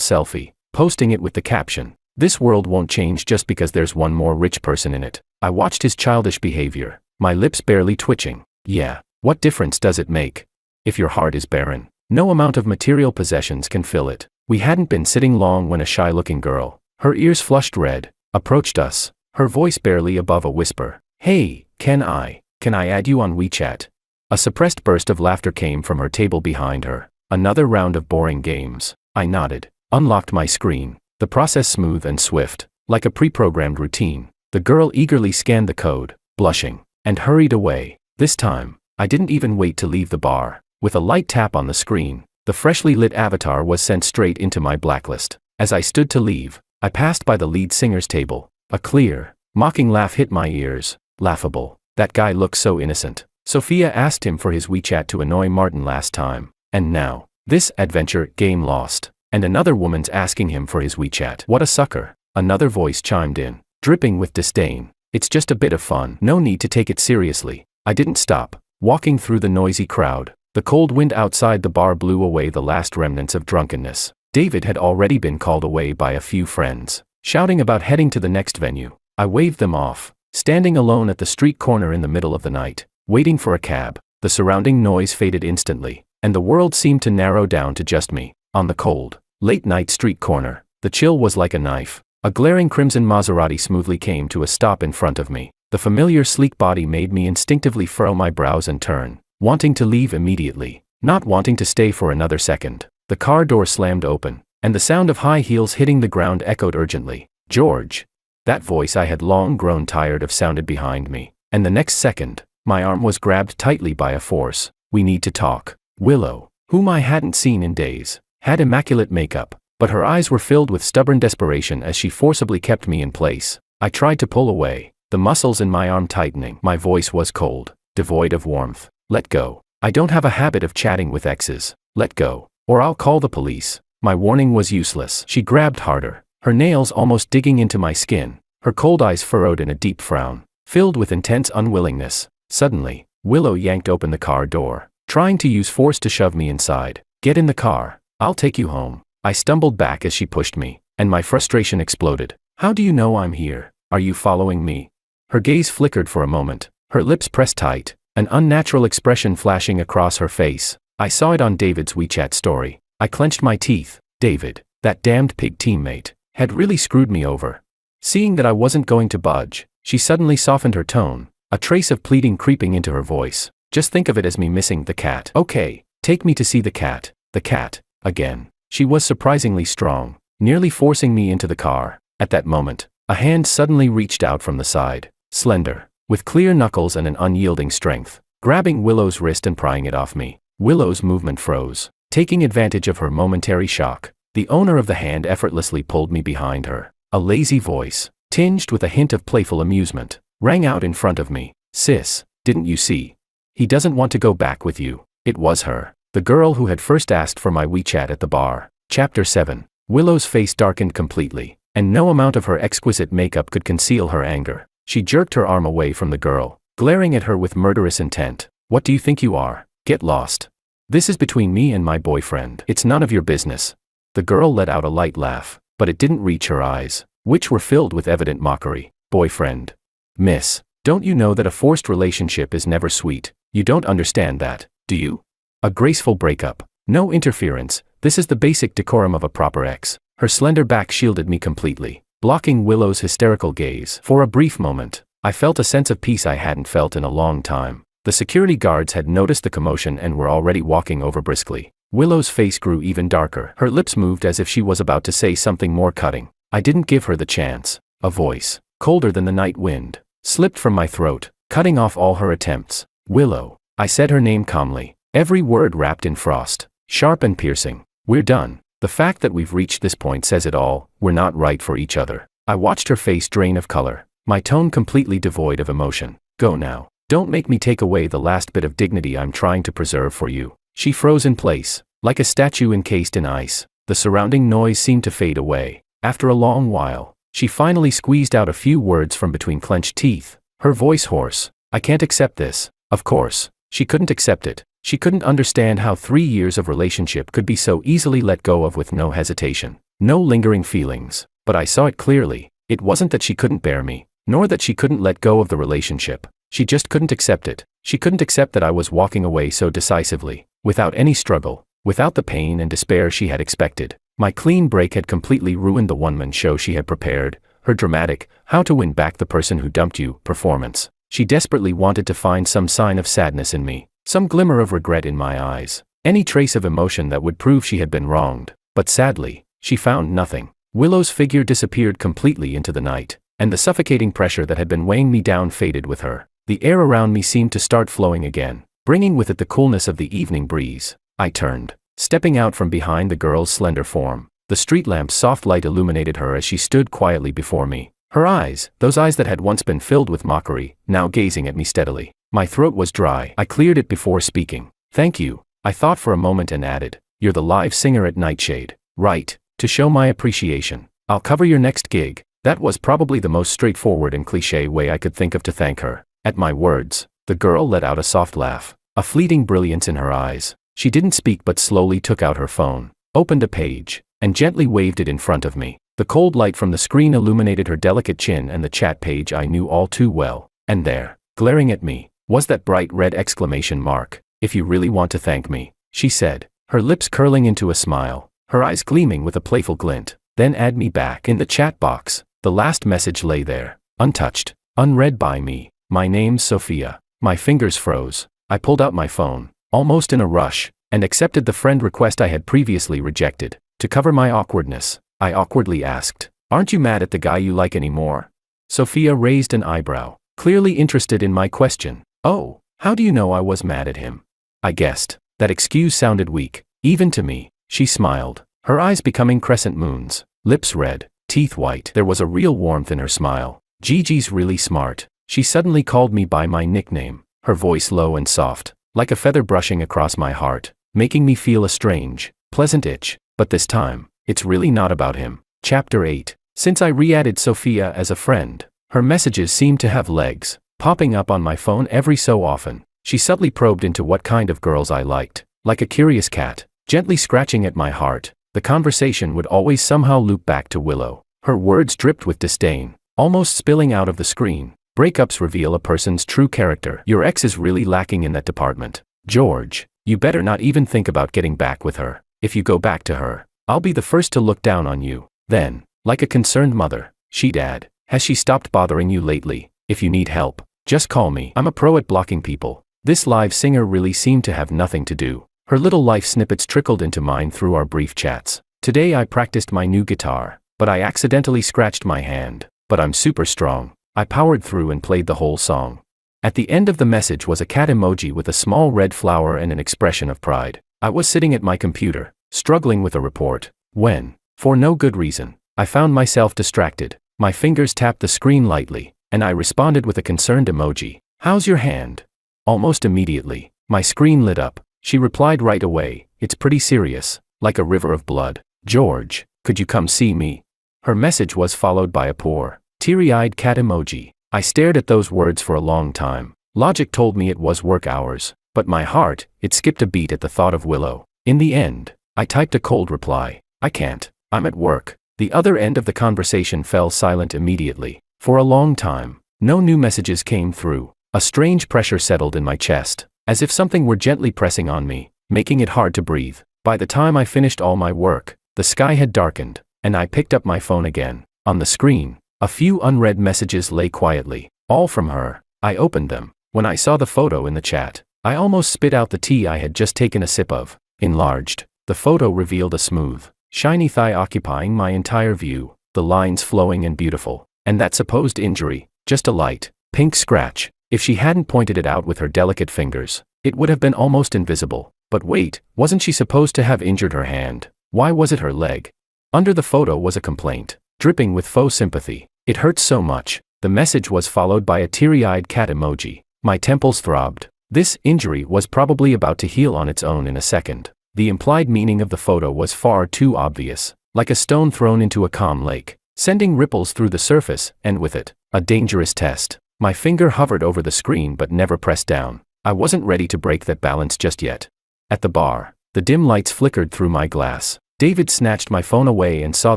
selfie, posting it with the caption, "This world won't change just because there's one more rich person in it." I watched his childish behavior, my lips barely twitching. Yeah, what difference does it make? If your heart is barren, no amount of material possessions can fill it. We hadn't been sitting long when a shy-looking girl, her ears flushed red, approached us, her voice barely above a whisper. "Hey, can I add you on WeChat?" A suppressed burst of laughter came from her table behind her. Another round of boring games. I nodded, unlocked my screen, the process smooth and swift, like a pre-programmed routine. The girl eagerly scanned the code, blushing, and hurried away. This time, I didn't even wait to leave the bar. With a light tap on the screen, the freshly lit avatar was sent straight into my blacklist. As I stood to leave, I passed by the lead singer's table. A clear, mocking laugh hit my ears. Laughable. That guy looks so innocent. Sophia asked him for his WeChat to annoy Martin last time. And now, this adventure game lost. And another woman's asking him for his WeChat. What a sucker. Another voice chimed in, dripping with disdain. It's just a bit of fun. No need to take it seriously. I didn't stop, walking through the noisy crowd. The cold wind outside the bar blew away the last remnants of drunkenness. David had already been called away by a few friends, shouting about heading to the next venue. I waved them off. Standing alone at the street corner in the middle of the night, waiting for a cab, the surrounding noise faded instantly, and the world seemed to narrow down to just me. On the cold, late-night street corner, the chill was like a knife. A glaring crimson Maserati smoothly came to a stop in front of me. The familiar sleek body made me instinctively furrow my brows and turn, wanting to leave immediately, not wanting to stay for another second. The car door slammed open, and the sound of high heels hitting the ground echoed urgently. "George." That voice I had long grown tired of sounded behind me, and the next second, my arm was grabbed tightly by a force. "We need to talk." Willow, whom I hadn't seen in days, had immaculate makeup, but her eyes were filled with stubborn desperation as she forcibly kept me in place. I tried to pull away, the muscles in my arm tightening. My voice was cold, devoid of warmth. "Let go. I don't have a habit of chatting with exes. Let go, or I'll call the police." My warning was useless. She grabbed harder, her nails almost digging into my skin, her cold eyes furrowed in a deep frown, filled with intense unwillingness. Suddenly, Willow yanked open the car door, trying to use force to shove me inside. "Get in the car. I'll take you home." I stumbled back as she pushed me, and my frustration exploded. "How do you know I'm here? Are you following me?" Her gaze flickered for a moment, her lips pressed tight, an unnatural expression flashing across her face. I saw it on David's WeChat story. I clenched my teeth. David, that damned pig teammate, had really screwed me over. Seeing that I wasn't going to budge, she suddenly softened her tone, a trace of pleading creeping into her voice. "Just think of it as me missing the cat. Okay, take me to see the cat." The cat, again. She was surprisingly strong, nearly forcing me into the car. At that moment, a hand suddenly reached out from the side, slender, with clear knuckles and an unyielding strength, grabbing Willow's wrist and prying it off me. Willow's movement froze. Taking advantage of her momentary shock, the owner of the hand effortlessly pulled me behind her. A lazy voice, tinged with a hint of playful amusement, rang out in front of me. "Sis, didn't you see? He doesn't want to go back with you." It was her, the girl who had first asked for my WeChat at the bar. Chapter 7. Willow's face darkened completely, and no amount of her exquisite makeup could conceal her anger. She jerked her arm away from the girl, glaring at her with murderous intent. "What do you think you are? Get lost. This is between me and my boyfriend. It's none of your business." The girl let out a light laugh, but it didn't reach her eyes, which were filled with evident mockery. "Boyfriend? Miss, don't you know that a forced relationship is never sweet? You don't understand that, do you? A graceful breakup. No interference. This is the basic decorum of a proper ex." Her slender back shielded me completely, blocking Willow's hysterical gaze. For a brief moment, I felt a sense of peace I hadn't felt in a long time. The security guards had noticed the commotion and were already walking over briskly. Willow's face grew even darker. Her lips moved as if she was about to say something more cutting. I didn't give her the chance. A voice, colder than the night wind, slipped from my throat, cutting off all her attempts. "Willow." I said her name calmly, every word wrapped in frost, sharp and piercing. "We're done. The fact that we've reached this point says it all. We're not right for each other." I watched her face drain of color, my tone completely devoid of emotion. "Go now. Don't make me take away the last bit of dignity I'm trying to preserve for you." She froze in place, like a statue encased in ice. The surrounding noise seemed to fade away. After a long while, she finally squeezed out a few words from between clenched teeth, her voice hoarse. "I can't accept this." Of course, she couldn't accept it. She couldn't understand how 3 years of relationship could be so easily let go of with no hesitation, no lingering feelings. But I saw it clearly. It wasn't that she couldn't bear me, nor that she couldn't let go of the relationship. She just couldn't accept it. She couldn't accept that I was walking away so decisively, without any struggle, without the pain and despair she had expected. My clean break had completely ruined the one-man show she had prepared, her dramatic, "how to win back the person who dumped you" performance. She desperately wanted to find some sign of sadness in me, some glimmer of regret in my eyes, any trace of emotion that would prove she had been wronged. But sadly, she found nothing. Willow's figure disappeared completely into the night, and the suffocating pressure that had been weighing me down faded with her. The air around me seemed to start flowing again, bringing with it the coolness of the evening breeze. I turned, stepping out from behind the girl's slender form. The street lamp's soft light illuminated her as she stood quietly before me. Her eyes, those eyes that had once been filled with mockery, now gazing at me steadily. My throat was dry. I cleared it before speaking. "Thank you." I thought for a moment and added, "You're the live singer at Nightshade, right? To show my appreciation, I'll cover your next gig." That was probably the most straightforward and cliché way I could think of to thank her. At my words, the girl let out a soft laugh, a fleeting brilliance in her eyes. She didn't speak but slowly took out her phone, opened a page, and gently waved it in front of me. The cold light from the screen illuminated her delicate chin and the chat page I knew all too well. And there, glaring at me, was that bright red exclamation mark. "If you really want to thank me," she said, her lips curling into a smile, her eyes gleaming with a playful glint, "then add me back in the chat box." The last message lay there, untouched, unread by me. "My name's Sophia." My fingers froze. I pulled out my phone, almost in a rush, and accepted the friend request I had previously rejected. To cover my awkwardness, I awkwardly asked, "Aren't you mad at the guy you like anymore?" Sophia raised an eyebrow, clearly interested in my question. "Oh, how do you know I was mad at him?" I guessed. That excuse sounded weak, even to me. She smiled, her eyes becoming crescent moons, lips red, teeth white. There was a real warmth in her smile. "Gigi's really smart." She suddenly called me by my nickname, her voice low and soft, like a feather brushing across my heart, making me feel a strange, pleasant itch. But this time, it's really not about him. Chapter 8. Since I re-added Sophia as a friend, her messages seemed to have legs, popping up on my phone every so often. She subtly probed into what kind of girls I liked, like a curious cat, gently scratching at my heart. The conversation would always somehow loop back to Willow. Her words dripped with disdain, almost spilling out of the screen. "Breakups reveal a person's true character. Your ex is really lacking in that department. George, you better not even think about getting back with her. If you go back to her, I'll be the first to look down on you." Then, like a concerned mother, she'd add, "Has she stopped bothering you lately? If you need help, just call me. I'm a pro at blocking people." This live singer really seemed to have nothing to do. Her little life snippets trickled into mine through our brief chats. "Today I practiced my new guitar, but I accidentally scratched my hand. But I'm super strong. I powered through and played the whole song." At the end of the message was a cat emoji with a small red flower and an expression of pride. I was sitting at my computer, struggling with a report, when, for no good reason, I found myself distracted. My fingers tapped the screen lightly, and I responded with a concerned emoji. "How's your hand?" Almost immediately, my screen lit up. She replied right away, "It's pretty serious, like a river of blood. George, could you come see me?" Her message was followed by a poor, teary-eyed cat emoji. I stared at those words for a long time. Logic told me it was work hours, but my heart, it skipped a beat at the thought of Willow. In the end, I typed a cold reply. "I can't, I'm at work." The other end of the conversation fell silent immediately. For a long time, no new messages came through. A strange pressure settled in my chest, as if something were gently pressing on me, making it hard to breathe. By the time I finished all my work, the sky had darkened, and I picked up my phone again. On the screen, a few unread messages lay quietly, all from her. I opened them. When I saw the photo in the chat, I almost spit out the tea I had just taken a sip of. Enlarged, the photo revealed a smooth, shiny thigh occupying my entire view, the lines flowing and beautiful, and that supposed injury, just a light, pink scratch. If she hadn't pointed it out with her delicate fingers, it would have been almost invisible. But wait, wasn't she supposed to have injured her hand? Why was it her leg? Under the photo was a complaint, dripping with faux sympathy. "It hurts so much." The message was followed by a teary-eyed cat emoji. My temples throbbed. This injury was probably about to heal on its own in a second. The implied meaning of the photo was far too obvious, like a stone thrown into a calm lake, sending ripples through the surface, and with it, a dangerous test. My finger hovered over the screen but never pressed down. I wasn't ready to break that balance just yet. At the bar, the dim lights flickered through my glass. David snatched my phone away and saw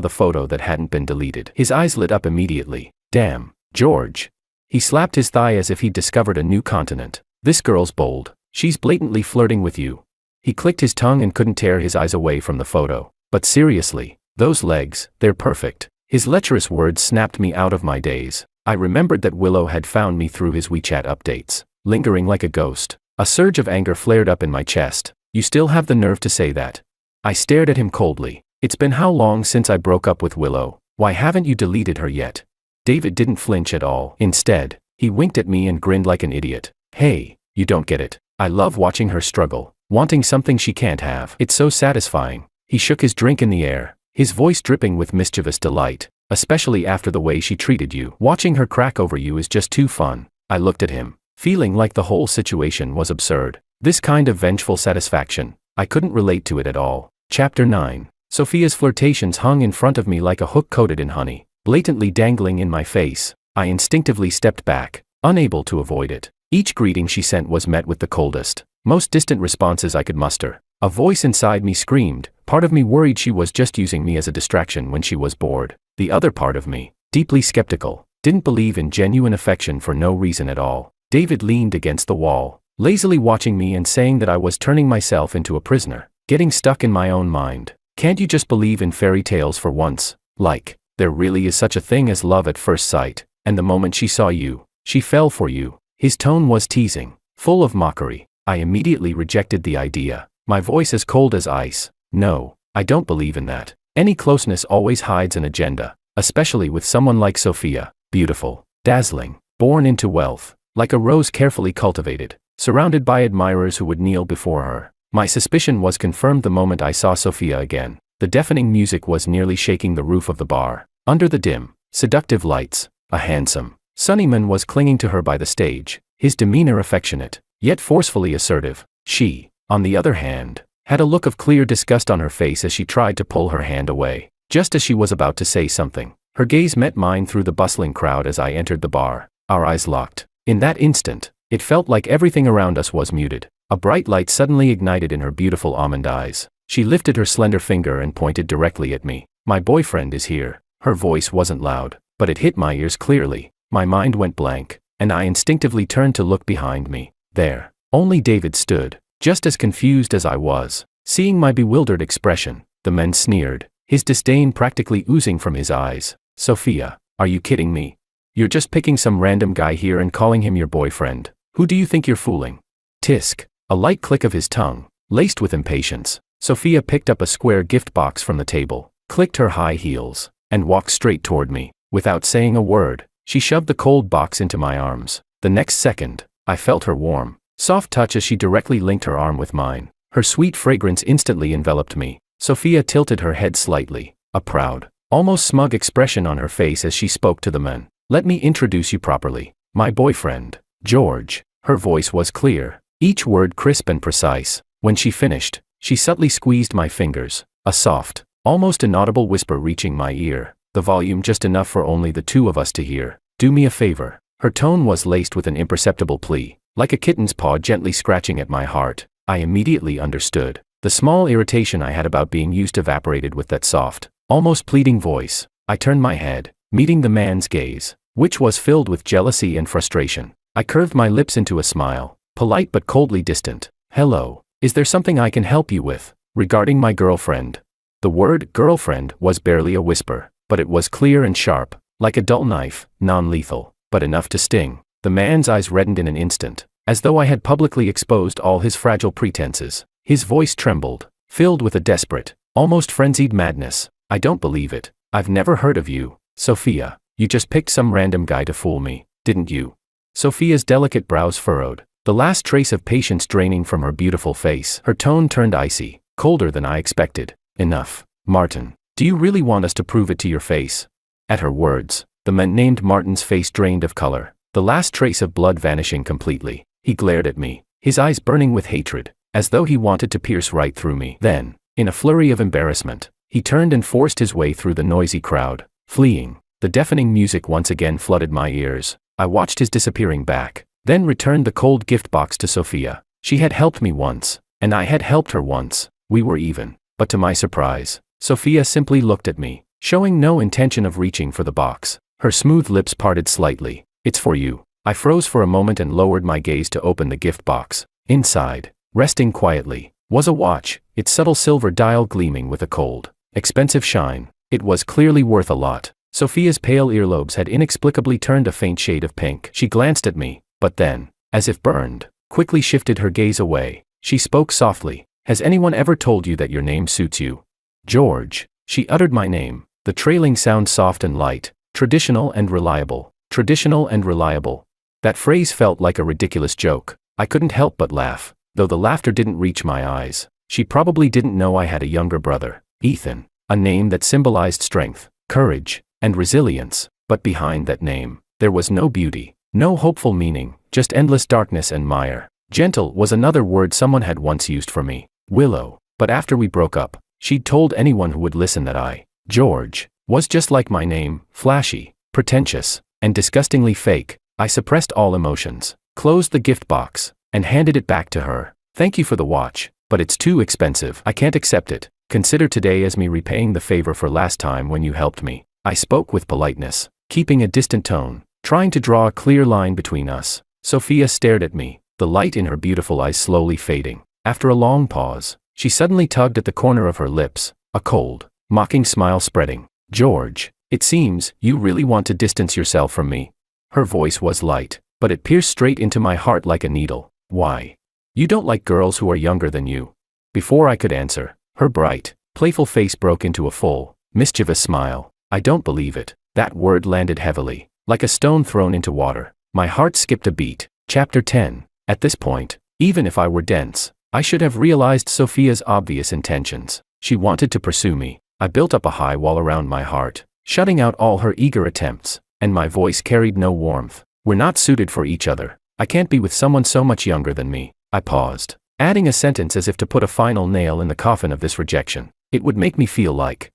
the photo that hadn't been deleted. His eyes lit up immediately. "Damn, George." He slapped his thigh as if he'd discovered a new continent. "This girl's bold. She's blatantly flirting with you." He clicked his tongue and couldn't tear his eyes away from the photo. "But seriously, those legs, they're perfect." His lecherous words snapped me out of my daze. I remembered that Willow had found me through his WeChat updates, lingering like a ghost. A surge of anger flared up in my chest. "You still have the nerve to say that?" I stared at him coldly. "It's been how long since I broke up with Willow? Why haven't you deleted her yet?" David didn't flinch at all. Instead, he winked at me and grinned like an idiot. "Hey, you don't get it. I love watching her struggle, wanting something she can't have. It's so satisfying." He shook his drink in the air, his voice dripping with mischievous delight. "Especially after the way she treated you. Watching her crack over you is just too fun." I looked at him, feeling like the whole situation was absurd. This kind of vengeful satisfaction, I couldn't relate to it at all. Chapter 9. Sophia's flirtations hung in front of me like a hook coated in honey, blatantly dangling in my face. I instinctively stepped back, unable to avoid it. Each greeting she sent was met with the coldest, most distant responses I could muster. A voice inside me screamed, part of me worried she was just using me as a distraction when she was bored. The other part of me, deeply skeptical, didn't believe in genuine affection for no reason at all. David leaned against the wall, lazily watching me and saying that I was turning myself into a prisoner, getting stuck in my own mind. "Can't you just believe in fairy tales for once? Like, there really is such a thing as love at first sight, and the moment she saw you, she fell for you." His tone was teasing, full of mockery. I immediately rejected the idea, my voice as cold as ice. "No, I don't believe in that. Any closeness always hides an agenda, especially with someone like Sophia, beautiful, dazzling, born into wealth, like a rose carefully cultivated, surrounded by admirers who would kneel before her." My suspicion was confirmed the moment I saw Sophia again. The deafening music was nearly shaking the roof of the bar. Under the dim, seductive lights, a handsome, sunny man was clinging to her by the stage, his demeanor affectionate, yet forcefully assertive. She, on the other hand, had a look of clear disgust on her face as she tried to pull her hand away. Just as she was about to say something, her gaze met mine through the bustling crowd as I entered the bar. Our eyes locked. In that instant, it felt like everything around us was muted. A bright light suddenly ignited in her beautiful almond eyes. She lifted her slender finger and pointed directly at me. "My boyfriend is here." Her voice wasn't loud, but it hit my ears clearly. My mind went blank, and I instinctively turned to look behind me. There, only David stood, just as confused as I was. Seeing my bewildered expression, the man sneered, his disdain practically oozing from his eyes. "Sophia, are you kidding me? You're just picking some random guy here and calling him your boyfriend. Who do you think you're fooling?" Tisk. A light click of his tongue, laced with impatience. Sophia picked up a square gift box from the table, clicked her high heels, and walked straight toward me. Without saying a word, she shoved the cold box into my arms. The next second, I felt her warm, soft touch as she directly linked her arm with mine. Her sweet fragrance instantly enveloped me. Sophia tilted her head slightly, a proud, almost smug expression on her face as she spoke to the men. "Let me introduce you properly. My boyfriend, George." Her voice was clear, each word crisp and precise. When she finished, she subtly squeezed my fingers, a soft, almost inaudible whisper reaching my ear, the volume just enough for only the two of us to hear. "Do me a favor." Her tone was laced with an imperceptible plea, like a kitten's paw gently scratching at my heart. I immediately understood. The small irritation I had about being used evaporated with that soft, almost pleading voice. I turned my head, meeting the man's gaze, which was filled with jealousy and frustration. I curved my lips into a smile, polite but coldly distant. "Hello, is there something I can help you with? Regarding my girlfriend?" The word girlfriend was barely a whisper, but it was clear and sharp, like a dull knife, non-lethal, but enough to sting. The man's eyes reddened in an instant, as though I had publicly exposed all his fragile pretenses. His voice trembled, filled with a desperate, almost frenzied madness. "I don't believe it. I've never heard of you, Sophia. You just picked some random guy to fool me, didn't you?" Sophia's delicate brows furrowed, the last trace of patience draining from her beautiful face. Her tone turned icy, colder than I expected. "Enough, Martin. Do you really want us to prove it to your face?" At her words, the man named Martin's face drained of color, the last trace of blood vanishing completely. He glared at me, his eyes burning with hatred, as though he wanted to pierce right through me. Then, in a flurry of embarrassment, he turned and forced his way through the noisy crowd, fleeing. The deafening music once again flooded my ears. I watched his disappearing back, then returned the cold gift box to Sophia. She had helped me once, and I had helped her once. We were even. But to my surprise, Sophia simply looked at me, showing no intention of reaching for the box. Her smooth lips parted slightly. "It's for you." I froze for a moment and lowered my gaze to open the gift box. Inside, resting quietly, was a watch, its subtle silver dial gleaming with a cold, expensive shine. It was clearly worth a lot. Sophia's pale earlobes had inexplicably turned a faint shade of pink. She glanced at me, but then, as if burned, quickly shifted her gaze away. She spoke softly. "Has anyone ever told you that your name suits you?" "George." She uttered my name, the trailing sound soft and light. "Traditional and reliable. Traditional and reliable." That phrase felt like a ridiculous joke. I couldn't help but laugh, though the laughter didn't reach my eyes. She probably didn't know I had a younger brother, Ethan, a name that symbolized strength, courage, and resilience. But behind that name, there was no beauty, no hopeful meaning, just endless darkness and mire. Gentle was another word someone had once used for me. Willow. But after we broke up, she'd told anyone who would listen that I, George, was just like my name, flashy, pretentious, and disgustingly fake. I suppressed all emotions, closed the gift box, and handed it back to her. "Thank you for the watch, but it's too expensive. I can't accept it. Consider today as me repaying the favor for last time when you helped me." I spoke with politeness, keeping a distant tone, trying to draw a clear line between us. Sophia stared at me, the light in her beautiful eyes slowly fading. After a long pause, she suddenly tugged at the corner of her lips, a cold, mocking smile spreading. "George, it seems you really want to distance yourself from me." Her voice was light, but it pierced straight into my heart like a needle. "Why? You don't like girls who are younger than you?" Before I could answer, her bright, playful face broke into a full, mischievous smile. "I don't believe it." That word landed heavily, like a stone thrown into water. My heart skipped a beat. Chapter 10. At this point, even if I were dense, I should have realized Sophia's obvious intentions. She wanted to pursue me. I built up a high wall around my heart, shutting out all her eager attempts, and my voice carried no warmth. "We're not suited for each other. I can't be with someone so much younger than me." I paused, adding a sentence as if to put a final nail in the coffin of this rejection. "It would make me feel like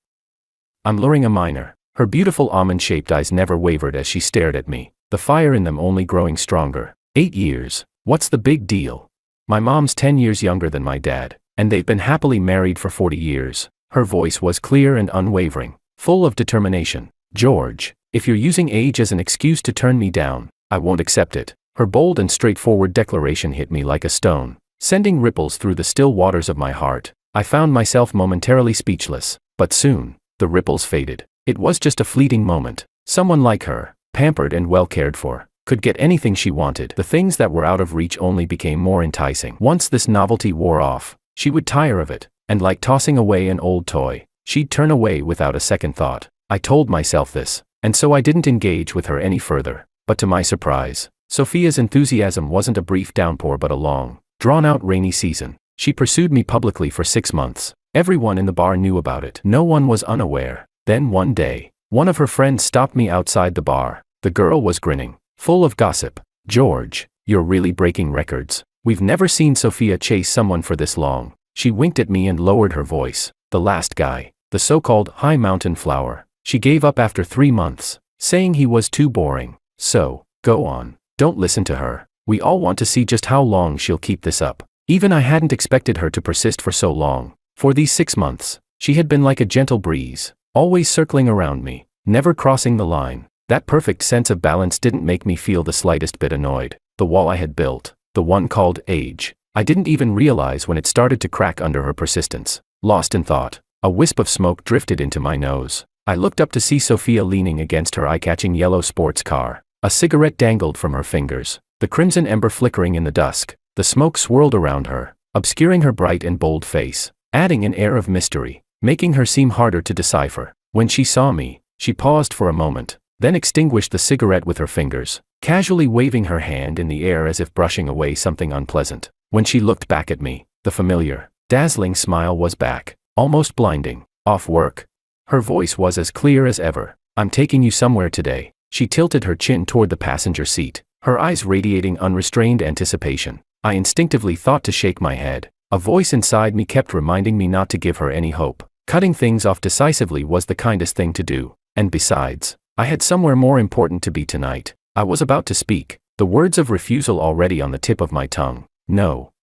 I'm luring a minor." Her beautiful almond-shaped eyes never wavered as she stared at me, the fire in them only growing stronger. 8 years. What's the big deal? My mom's 10 years younger than my dad, and they've been happily married for 40 years. Her voice was clear and unwavering, full of determination. "George, if you're using age as an excuse to turn me down, I won't accept it." Her bold and straightforward declaration hit me like a stone, sending ripples through the still waters of my heart. I found myself momentarily speechless, but soon, the ripples faded. It was just a fleeting moment. Someone like her, pampered and well cared for, could get anything she wanted. The things that were out of reach only became more enticing. Once this novelty wore off, she would tire of it, and like tossing away an old toy, she'd turn away without a second thought. I told myself this, and so I didn't engage with her any further. But to my surprise, Sophia's enthusiasm wasn't a brief downpour but a long, drawn-out rainy season. She pursued me publicly for 6 months. Everyone in the bar knew about it. No one was unaware. Then one day, one of her friends stopped me outside the bar. The girl was grinning, full of gossip. "George, you're really breaking records. We've never seen Sophia chase someone for this long." She winked at me and lowered her voice. "The last guy, the so-called high mountain flower, she gave up after 3 months, saying he was too boring. So, go on. Don't listen to her. We all want to see just how long she'll keep this up." Even I hadn't expected her to persist for so long. For these 6 months, she had been like a gentle breeze, always circling around me, never crossing the line. That perfect sense of balance didn't make me feel the slightest bit annoyed. The wall I had built, the one called age, I didn't even realize when it started to crack under her persistence. Lost in thought, a wisp of smoke drifted into my nose. I looked up to see Sophia leaning against her eye-catching yellow sports car. A cigarette dangled from her fingers, the crimson ember flickering in the dusk. The smoke swirled around her, obscuring her bright and bold face, adding an air of mystery, making her seem harder to decipher. When she saw me, she paused for a moment, then extinguished the cigarette with her fingers, casually waving her hand in the air as if brushing away something unpleasant. When she looked back at me, the familiar, dazzling smile was back, almost blinding. "Off work?" Her voice was as clear as ever. "I'm taking you somewhere today." She tilted her chin toward the passenger seat, her eyes radiating unrestrained anticipation. I instinctively thought to shake my head. A voice inside me kept reminding me not to give her any hope. Cutting things off decisively was the kindest thing to do. And besides, I had somewhere more important to be tonight. I was about to speak, the words of refusal already on the tip of my tongue. "No,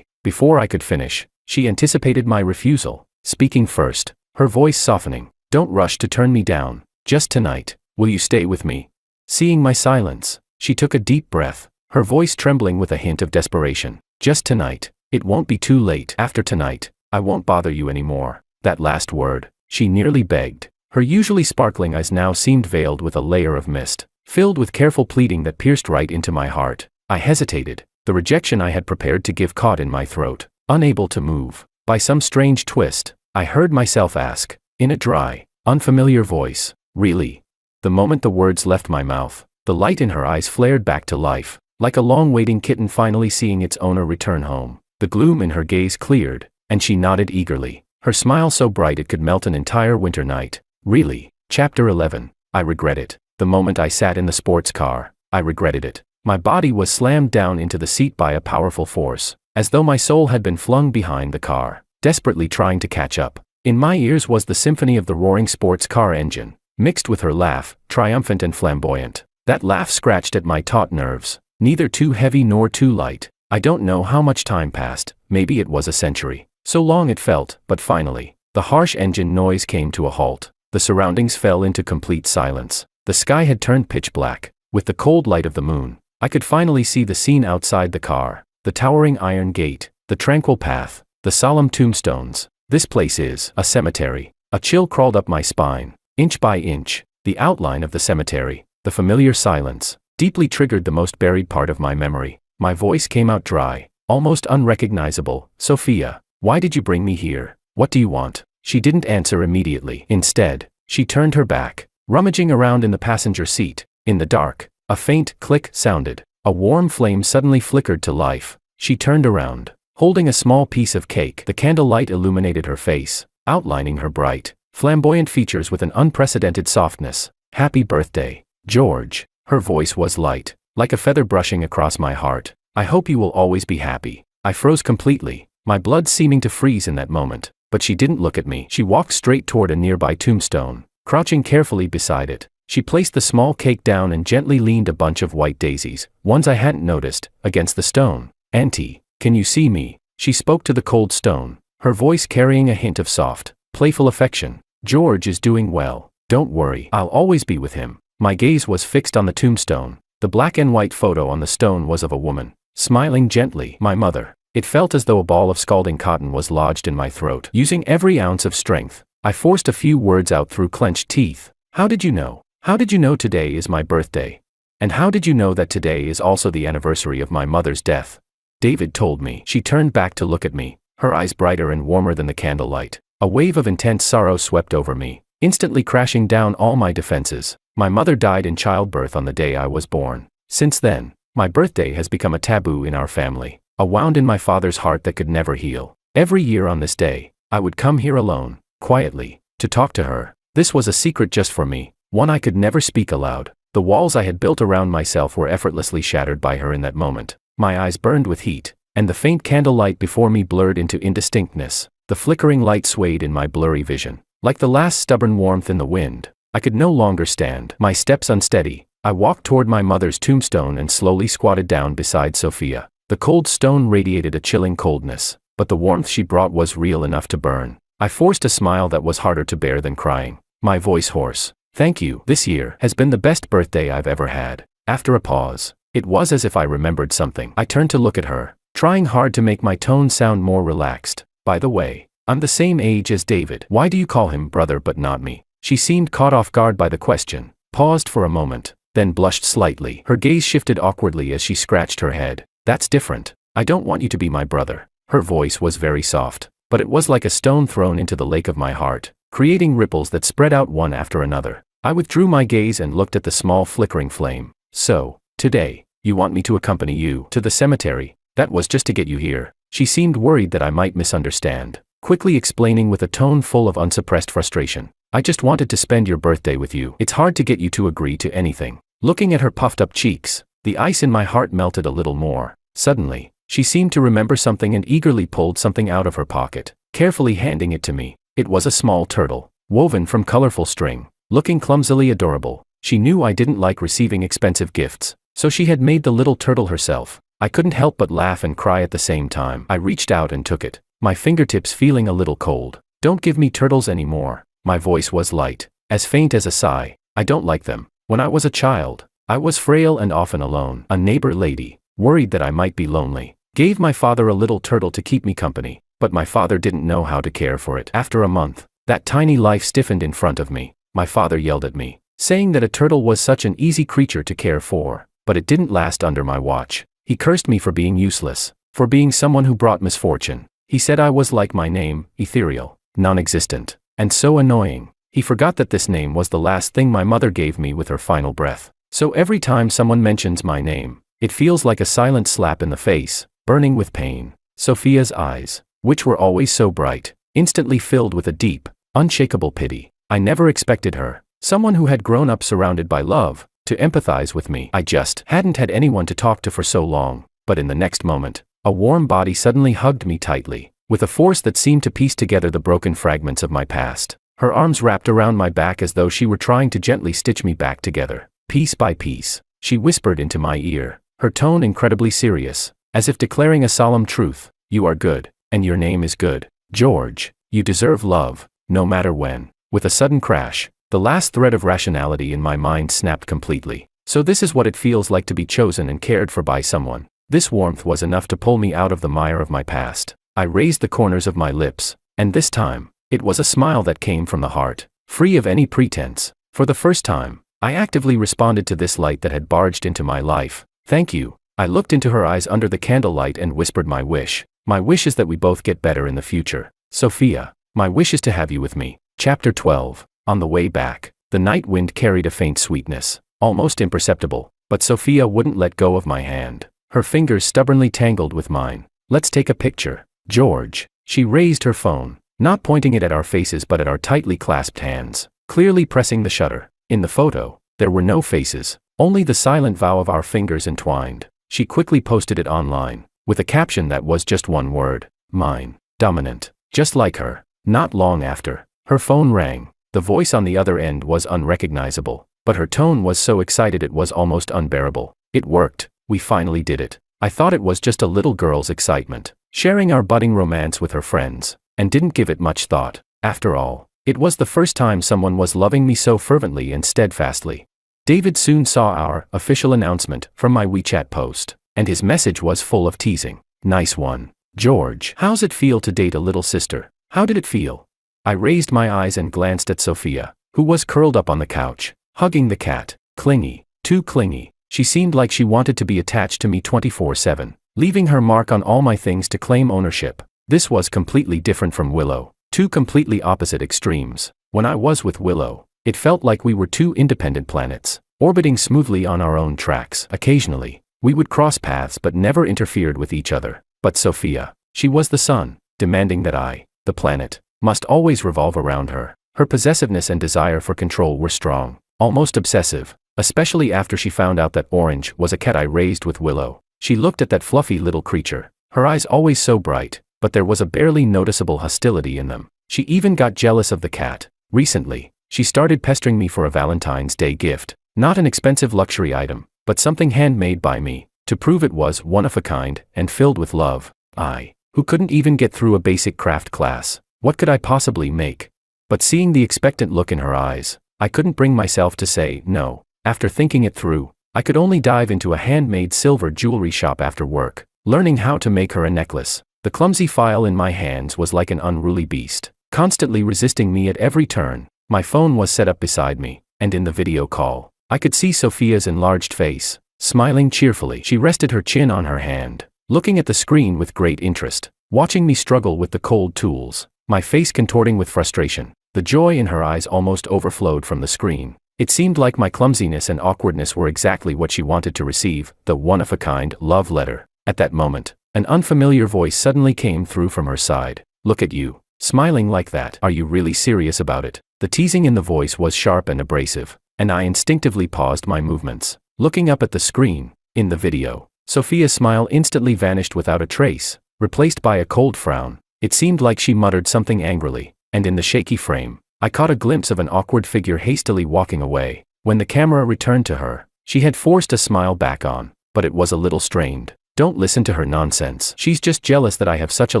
Before I could finish, she anticipated my refusal, speaking first, her voice softening. "Don't rush to turn me down. Just tonight. Will you stay with me?" Seeing my silence, she took a deep breath, her voice trembling with a hint of desperation. "Just tonight. It won't be too late. After tonight, I won't bother you anymore." That last word, she nearly begged. Her usually sparkling eyes now seemed veiled with a layer of mist, filled with careful pleading that pierced right into my heart. I hesitated, the rejection I had prepared to give caught in my throat, unable to move. By some strange twist, I heard myself ask, in a dry, unfamiliar voice, "Really?" The moment the words left my mouth, the light in her eyes flared back to life, like a long-waiting kitten finally seeing its owner return home. The gloom in her gaze cleared, and she nodded eagerly, her smile so bright it could melt an entire winter night. "Really?" Chapter 11. I regret it. The moment I sat in the sports car, I regretted it. My body was slammed down into the seat by a powerful force, as though my soul had been flung behind the car, desperately trying to catch up. In my ears was the symphony of the roaring sports car engine, mixed with her laugh, triumphant and flamboyant. That laugh scratched at my taut nerves, neither too heavy nor too light. I don't know how much time passed, maybe it was a century. So long it felt, but finally, the harsh engine noise came to a halt. The surroundings fell into complete silence. The sky had turned pitch black. With the cold light of the moon, I could finally see the scene outside the car, the towering iron gate, the tranquil path, the solemn tombstones. This place is a cemetery. A chill crawled up my spine, inch by inch. The outline of the cemetery, the familiar silence, deeply triggered the most buried part of my memory. My voice came out dry, almost unrecognizable. "Sophia, why did you bring me here? What do you want?" She didn't answer immediately. Instead, she turned her back, rummaging around in the passenger seat. In the dark, a faint click sounded. A warm flame suddenly flickered to life. She turned around, holding a small piece of cake. The candlelight illuminated her face, outlining her bright, flamboyant features with an unprecedented softness. "Happy birthday, George." Her voice was light, like a feather brushing across my heart. "I hope you will always be happy." I froze completely, my blood seeming to freeze in that moment. But she didn't look at me. She walked straight toward a nearby tombstone, crouching carefully beside it. She placed the small cake down and gently leaned a bunch of white daisies, ones I hadn't noticed, against the stone. "Auntie, can you see me?" She spoke to the cold stone, her voice carrying a hint of soft, playful affection. "George is doing well. Don't worry, I'll always be with him." My gaze was fixed on the tombstone. The black and white photo on the stone was of a woman, smiling gently. My mother. It felt as though a ball of scalding cotton was lodged in my throat. Using every ounce of strength, I forced a few words out through clenched teeth. "How did you know? How did you know today is my birthday? And how did you know that today is also the anniversary of my mother's death?" "David told me." She turned back to look at me, her eyes brighter and warmer than the candlelight. A wave of intense sorrow swept over me, instantly crashing down all my defenses. My mother died in childbirth on the day I was born. Since then, my birthday has become a taboo in our family. a wound in my father's heart that could never heal. Every year on this day, I would come here alone, quietly, to talk to her. This was a secret just for me, one I could never speak aloud. The walls I had built around myself were effortlessly shattered by her in that moment. My eyes burned with heat, and the faint candlelight before me blurred into indistinctness. The flickering light swayed in my blurry vision, like the last stubborn warmth in the wind. I could no longer stand, my steps unsteady. I walked toward my mother's tombstone and slowly squatted down beside Sophia. The cold stone radiated a chilling coldness, but the warmth she brought was real enough to burn. I forced a smile that was harder to bear than crying, my voice hoarse. Thank you. This year has been the best birthday I've ever had. After a pause, it was as if I remembered something. I turned to look at her, trying hard to make my tone sound more relaxed. By the way, I'm the same age as David. Why do you call him brother but not me? She seemed caught off guard by the question, paused for a moment, then blushed slightly. Her gaze shifted awkwardly as she scratched her head. That's different. I don't want you to be my brother. Her voice was very soft, but it was like a stone thrown into the lake of my heart, creating ripples that spread out one after another. I withdrew my gaze and looked at the small flickering flame. So, today, you want me to accompany you to the cemetery? That was just to get you here. She seemed worried that I might misunderstand, quickly explaining with a tone full of unsuppressed frustration. I just wanted to spend your birthday with you. It's hard to get you to agree to anything. Looking at her puffed up cheeks, the ice in my heart melted a little more. Suddenly, she seemed to remember something and eagerly pulled something out of her pocket, carefully handing it to me. It was a small turtle, woven from colorful string, looking clumsily adorable. She knew I didn't like receiving expensive gifts, so she had made the little turtle herself. I couldn't help but laugh and cry at the same time. I reached out and took it, my fingertips feeling a little cold. Don't give me turtles anymore. My voice was light, as faint as a sigh. I don't like them. When I was a child, I was frail and often alone. A neighbor lady, worried that I might be lonely, gave my father a little turtle to keep me company, but my father didn't know how to care for it. After a month, that tiny life stiffened in front of me. My father yelled at me, saying that a turtle was such an easy creature to care for, but it didn't last under my watch. He cursed me for being useless, for being someone who brought misfortune. He said I was like my name, ethereal, non-existent, and so annoying. He forgot that this name was the last thing my mother gave me with her final breath. So every time someone mentions my name, it feels like a silent slap in the face, burning with pain. Sophia's eyes, which were always so bright, instantly filled with a deep, unshakable pity. I never expected her, someone who had grown up surrounded by love, to empathize with me. I just hadn't had anyone to talk to for so long. But in the next moment, a warm body suddenly hugged me tightly, with a force that seemed to piece together the broken fragments of my past. Her arms wrapped around my back as though she were trying to gently stitch me back together, piece by piece. She whispered into my ear, her tone incredibly serious, as if declaring a solemn truth. You are good, and your name is good. George, you deserve love, no matter when. With a sudden crash, the last thread of rationality in my mind snapped completely. So this is what it feels like to be chosen and cared for by someone. This warmth was enough to pull me out of the mire of my past. I raised the corners of my lips, and this time, it was a smile that came from the heart, free of any pretense. For the first time, I actively responded to this light that had barged into my life. Thank you. I looked into her eyes under the candlelight and whispered my wish. My wish is that we both get better in the future. Sophia, my wish is to have you with me. Chapter 12. On the way back, the night wind carried a faint sweetness, almost imperceptible, but Sophia wouldn't let go of my hand. Her fingers stubbornly tangled with mine. Let's take a picture, George. She raised her phone, not pointing it at our faces but at our tightly clasped hands, clearly pressing the shutter. In the photo, there were no faces, only the silent vow of our fingers entwined. She quickly posted it online, with a caption that was just one word: mine. Dominant. Just like her. Not long after, her phone rang. The voice on the other end was unrecognizable, but her tone was so excited it was almost unbearable. It worked. We finally did it. I thought it was just a little girl's excitement, sharing our budding romance with her friends, and didn't give it much thought. After all, it was the first time someone was loving me so fervently and steadfastly. David soon saw our official announcement from my WeChat post, and his message was full of teasing. Nice one, George. How's it feel to date a little sister? How did it feel? I raised my eyes and glanced at Sophia, who was curled up on the couch, hugging the cat. Clingy, too clingy. She seemed like she wanted to be attached to me 24/7, leaving her mark on all my things to claim ownership. This was completely different from Willow, two completely opposite extremes. When I was with Willow, it felt like we were two independent planets, orbiting smoothly on our own tracks. Occasionally, we would cross paths but never interfered with each other. But Sophia, she was the sun, demanding that I, the planet, must always revolve around her. Her possessiveness and desire for control were strong, almost obsessive, especially after she found out that Orange was a cat I raised with Willow. She looked at that fluffy little creature, her eyes always so bright, but there was a barely noticeable hostility in them. She even got jealous of the cat. Recently, she started pestering me for a Valentine's Day gift, not an expensive luxury item, but something handmade by me, to prove it was one of a kind and filled with love. I, who couldn't even get through a basic craft class, what could I possibly make? But seeing the expectant look in her eyes, I couldn't bring myself to say no. After thinking it through, I could only dive into a handmade silver jewelry shop after work, learning how to make her a necklace. The clumsy file in my hands was like an unruly beast, constantly resisting me at every turn. My phone was set up beside me, and in the video call, I could see Sophia's enlarged face, smiling cheerfully. She rested her chin on her hand, looking at the screen with great interest, watching me struggle with the cold tools, my face contorting with frustration. The joy in her eyes almost overflowed from the screen. It seemed like my clumsiness and awkwardness were exactly what she wanted to receive, the one-of-a-kind love letter. At that moment, an unfamiliar voice suddenly came through from her side. Look at you, smiling like that. Are you really serious about it? The teasing in the voice was sharp and abrasive, and I instinctively paused my movements, looking up at the screen. In the video, Sophia's smile instantly vanished without a trace, replaced by a cold frown. It seemed like she muttered something angrily, and in the shaky frame, I caught a glimpse of an awkward figure hastily walking away. When the camera returned to her, she had forced a smile back on, but it was a little strained. Don't listen to her nonsense. She's just jealous that I have such a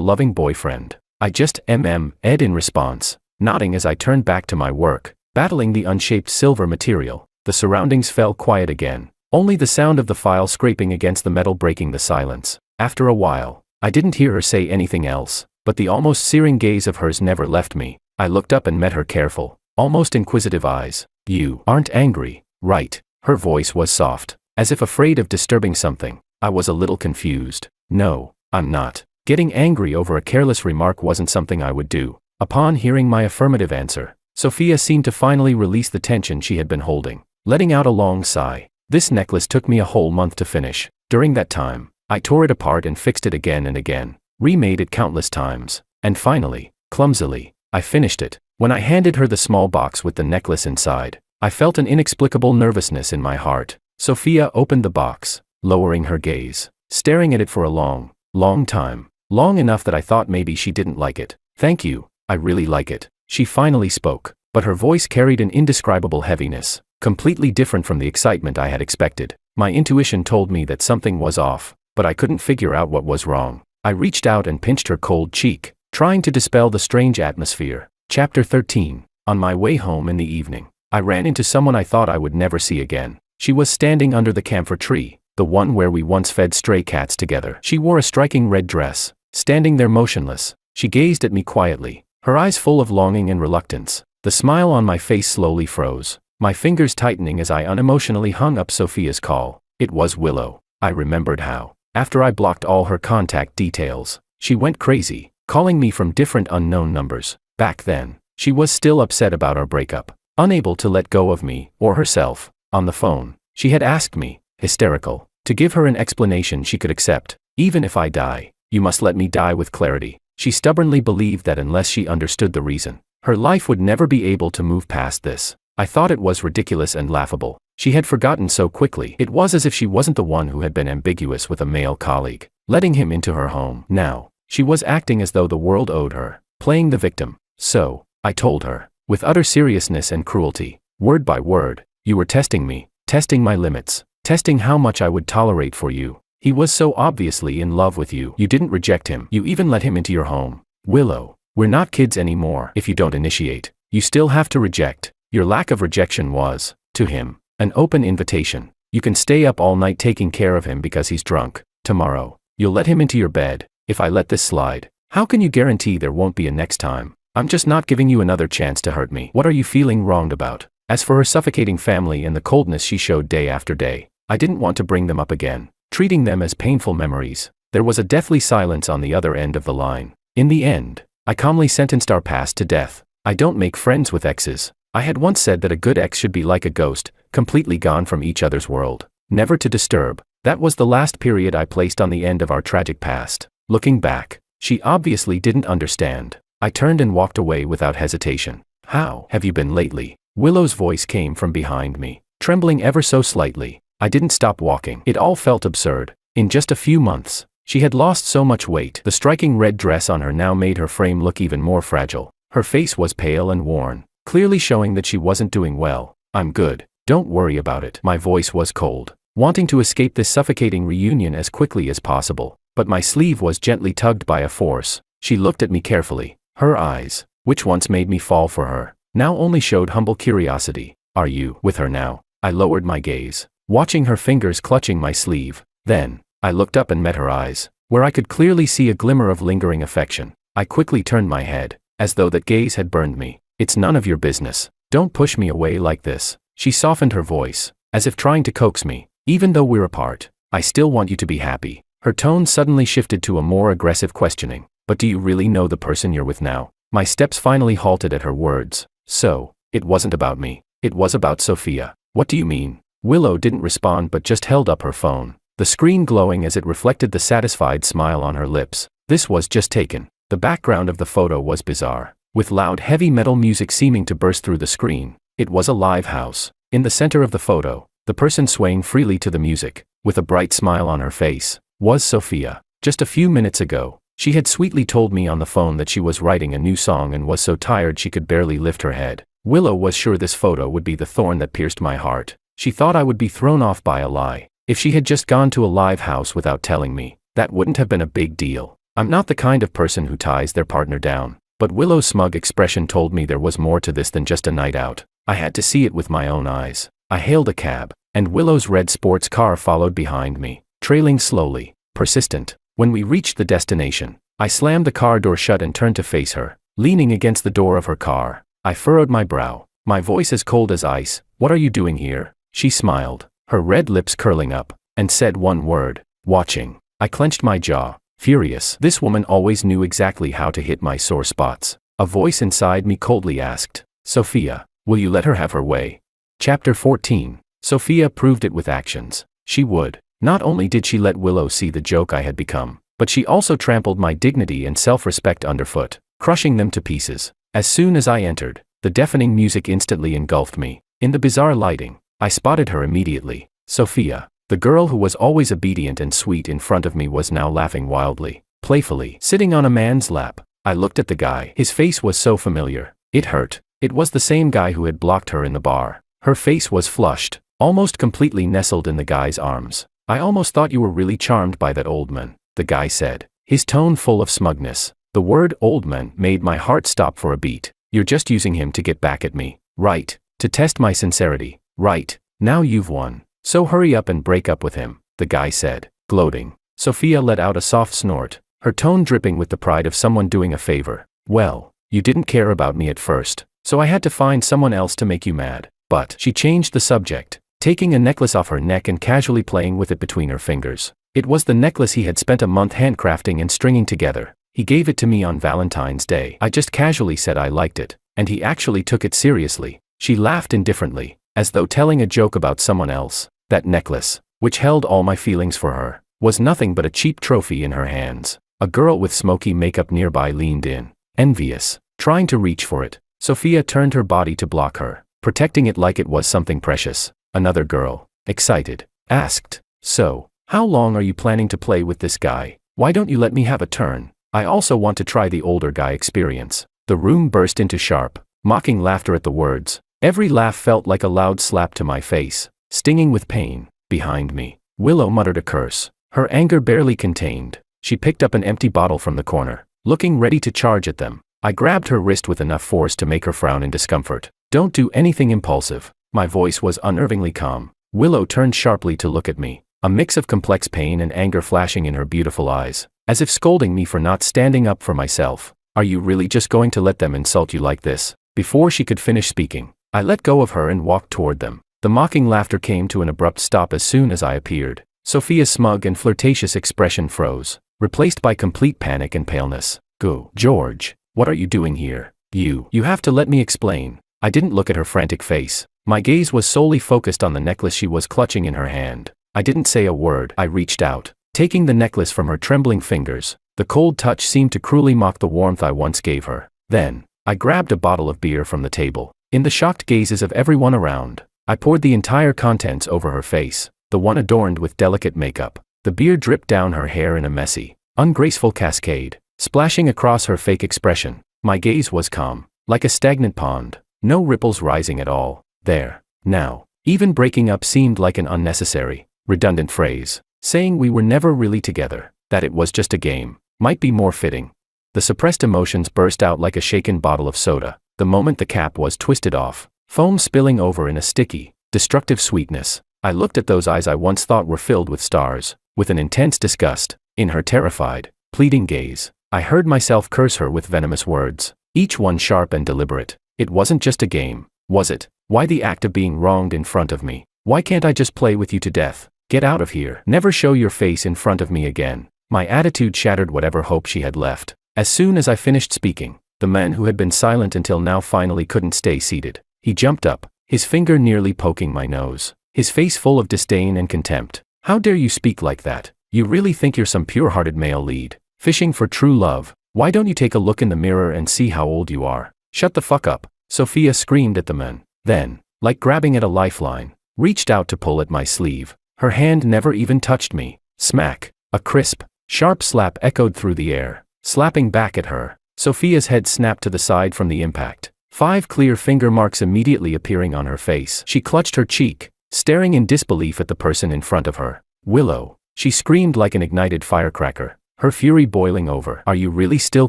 loving boyfriend. I just Ed in response, nodding as I turned back to my work, battling the unshaped silver material. The surroundings fell quiet again, only the sound of the file scraping against the metal breaking the silence. After a while, I didn't hear her say anything else, but the almost searing gaze of hers never left me. I looked up and met her careful, almost inquisitive eyes. You aren't angry, right? Her voice was soft, as if afraid of disturbing something. I was a little confused. No, I'm not. Getting angry over a careless remark wasn't something I would do. Upon hearing my affirmative answer, Sophia seemed to finally release the tension she had been holding, letting out a long sigh. This necklace took me a whole month to finish. During that time, I tore it apart and fixed it again and again, remade it countless times, and finally, clumsily, I finished it. When I handed her the small box with the necklace inside, I felt an inexplicable nervousness in my heart. Sophia opened the box, lowering her gaze, staring at it for a long, long time, long enough that I thought maybe she didn't like it. Thank you, I really like it. She finally spoke, but her voice carried an indescribable heaviness, completely different from the excitement I had expected. My intuition told me that something was off, but I couldn't figure out what was wrong. I reached out and pinched her cold cheek, trying to dispel the strange atmosphere. Chapter 13. On my way home in the evening, I ran into someone I thought I would never see again. She was standing under the camphor tree, the one where we once fed stray cats together. She wore a striking red dress. Standing there motionless, she gazed at me quietly, her eyes full of longing and reluctance. The smile on my face slowly froze, my fingers tightening as I unemotionally hung up Sophia's call. It was Willow. I remembered how, after I blocked all her contact details, she went crazy, calling me from different unknown numbers. Back then, she was still upset about our breakup, unable to let go of me or herself. On the phone, she had asked me, hysterical, to give her an explanation she could accept. Even if I die, you must let me die with clarity. She stubbornly believed that unless she understood the reason, her life would never be able to move past this. I thought it was ridiculous and laughable. She had forgotten so quickly. It was as if she wasn't the one who had been ambiguous with a male colleague, letting him into her home. Now, she was acting as though the world owed her, playing the victim. So, I told her, with utter seriousness and cruelty, word by word, you were testing me, testing my limits, testing how much I would tolerate for you. He was so obviously in love with you. You didn't reject him. You even let him into your home. Willow, we're not kids anymore. If you don't initiate, you still have to reject. Your lack of rejection was, to him, an open invitation. You can stay up all night taking care of him because he's drunk. Tomorrow, you'll let him into your bed. If I let this slide, how can you guarantee there won't be a next time? I'm just not giving you another chance to hurt me. What are you feeling wronged about? As for her suffocating family and the coldness she showed day after day, I didn't want to bring them up again, treating them as painful memories. There was a deathly silence on the other end of the line. In the end, I calmly sentenced our past to death. I don't make friends with exes. I had once said that a good ex should be like a ghost, completely gone from each other's world, never to disturb. That was the last period I placed on the end of our tragic past. Looking back, she obviously didn't understand. I turned and walked away without hesitation. How have you been lately? Willow's voice came from behind me, trembling ever so slightly. I didn't stop walking. It all felt absurd. In just a few months, she had lost so much weight. The striking red dress on her now made her frame look even more fragile. Her face was pale and worn, clearly showing that she wasn't doing well. I'm good. Don't worry about it. My voice was cold, wanting to escape this suffocating reunion as quickly as possible. But my sleeve was gently tugged by a force. She looked at me carefully. Her eyes, which once made me fall for her, now only showed humble curiosity. Are you with her now? I lowered my gaze, watching her fingers clutching my sleeve. Then, I looked up and met her eyes, where I could clearly see a glimmer of lingering affection. I quickly turned my head, as though that gaze had burned me. It's none of your business. Don't push me away like this. She softened her voice, as if trying to coax me. Even though we're apart, I still want you to be happy. Her tone suddenly shifted to a more aggressive questioning. But do you really know the person you're with now? My steps finally halted at her words. So, it wasn't about me. It was about Sophia. What do you mean? Willow didn't respond but just held up her phone, the screen glowing as it reflected the satisfied smile on her lips. This was just taken. The background of the photo was bizarre, with loud heavy metal music seeming to burst through the screen. It was a live house. In the center of the photo, the person swaying freely to the music, with a bright smile on her face, was Sophia. Just a few minutes ago, she had sweetly told me on the phone that she was writing a new song and was so tired she could barely lift her head. Willow was sure this photo would be the thorn that pierced my heart. She thought I would be thrown off by a lie. If she had just gone to a live house without telling me, that wouldn't have been a big deal. I'm not the kind of person who ties their partner down. But Willow's smug expression told me there was more to this than just a night out. I had to see it with my own eyes. I hailed a cab, and Willow's red sports car followed behind me, trailing slowly, persistent. When we reached the destination, I slammed the car door shut and turned to face her, leaning against the door of her car. I furrowed my brow, my voice as cold as ice. What are you doing here? She smiled, her red lips curling up, and said one word, watching. I clenched my jaw, furious. This woman always knew exactly how to hit my sore spots. A voice inside me coldly asked, Sophia, will you let her have her way? Chapter 14. Sophia proved it with actions. She would. Not only did she let Willow see the joke I had become, but she also trampled my dignity and self-respect underfoot, crushing them to pieces. As soon as I entered, the deafening music instantly engulfed me. In the bizarre lighting, I spotted her immediately. Sophia, the girl who was always obedient and sweet in front of me, was now laughing wildly, playfully, sitting on a man's lap. I looked at the guy. His face was so familiar. It hurt. It was the same guy who had blocked her in the bar. Her face was flushed, almost completely nestled in the guy's arms. I almost thought you were really charmed by that old man, the guy said, his tone full of smugness. The word old man made my heart stop for a beat. You're just using him to get back at me, right? To test my sincerity, right? Now you've won. So hurry up and break up with him, the guy said, gloating. Sophia let out a soft snort, her tone dripping with the pride of someone doing a favor. Well, you didn't care about me at first, so I had to find someone else to make you mad. But she changed the subject, taking a necklace off her neck and casually playing with it between her fingers. It was the necklace he had spent a month handcrafting and stringing together. He gave it to me on Valentine's Day. I just casually said I liked it, and he actually took it seriously. She laughed indifferently, as though telling a joke about someone else. That necklace, which held all my feelings for her, was nothing but a cheap trophy in her hands. A girl with smoky makeup nearby leaned in, envious, trying to reach for it. Sophia turned her body to block her, protecting it like it was something precious. Another girl, excited, asked, so, how long are you planning to play with this guy? Why don't you let me have a turn? I also want to try the older guy experience. The room burst into sharp, mocking laughter at the words. Every laugh felt like a loud slap to my face, stinging with pain. Behind me, Willow muttered a curse, her anger barely contained. She picked up an empty bottle from the corner, looking ready to charge at them. I grabbed her wrist with enough force to make her frown in discomfort. Don't do anything impulsive. My voice was unnervingly calm. Willow turned sharply to look at me, a mix of complex pain and anger flashing in her beautiful eyes, as if scolding me for not standing up for myself. Are you really just going to let them insult you like this? Before she could finish speaking, I let go of her and walked toward them. The mocking laughter came to an abrupt stop as soon as I appeared. Sophia's smug and flirtatious expression froze, replaced by complete panic and paleness. Go, George, what are you doing here? You have to let me explain. I didn't look at her frantic face. My gaze was solely focused on the necklace she was clutching in her hand. I didn't say a word. I reached out, taking the necklace from her trembling fingers. The cold touch seemed to cruelly mock the warmth I once gave her. Then, I grabbed a bottle of beer from the table. In the shocked gazes of everyone around, I poured the entire contents over her face, the one adorned with delicate makeup. The beer dripped down her hair in a messy, ungraceful cascade, splashing across her fake expression. My gaze was calm, like a stagnant pond, no ripples rising at all. There, now. Even breaking up seemed like an unnecessary, redundant phrase. Saying we were never really together, that it was just a game, might be more fitting. The suppressed emotions burst out like a shaken bottle of soda, the moment the cap was twisted off, foam spilling over in a sticky, destructive sweetness. I looked at those eyes I once thought were filled with stars, with an intense disgust. In her terrified, pleading gaze, I heard myself curse her with venomous words, each one sharp and deliberate. It wasn't just a game, was it? Why the act of being wronged in front of me? Why can't I just play with you to death? Get out of here. Never show your face in front of me again. My attitude shattered whatever hope she had left. As soon as I finished speaking, the man who had been silent until now finally couldn't stay seated. He jumped up, his finger nearly poking my nose, his face full of disdain and contempt. How dare you speak like that? You really think you're some pure-hearted male lead, fishing for true love? Why don't you take a look in the mirror and see how old you are? Shut the fuck up, Sophia screamed at the man. Then, like grabbing at a lifeline, reached out to pull at my sleeve. Her hand never even touched me. Smack. A crisp, sharp slap echoed through the air, slapping back at her. Sophia's head snapped to the side from the impact, 5 clear finger marks immediately appearing on her face. She clutched her cheek, staring in disbelief at the person in front of her. Willow. She screamed like an ignited firecracker, her fury boiling over. Are you really still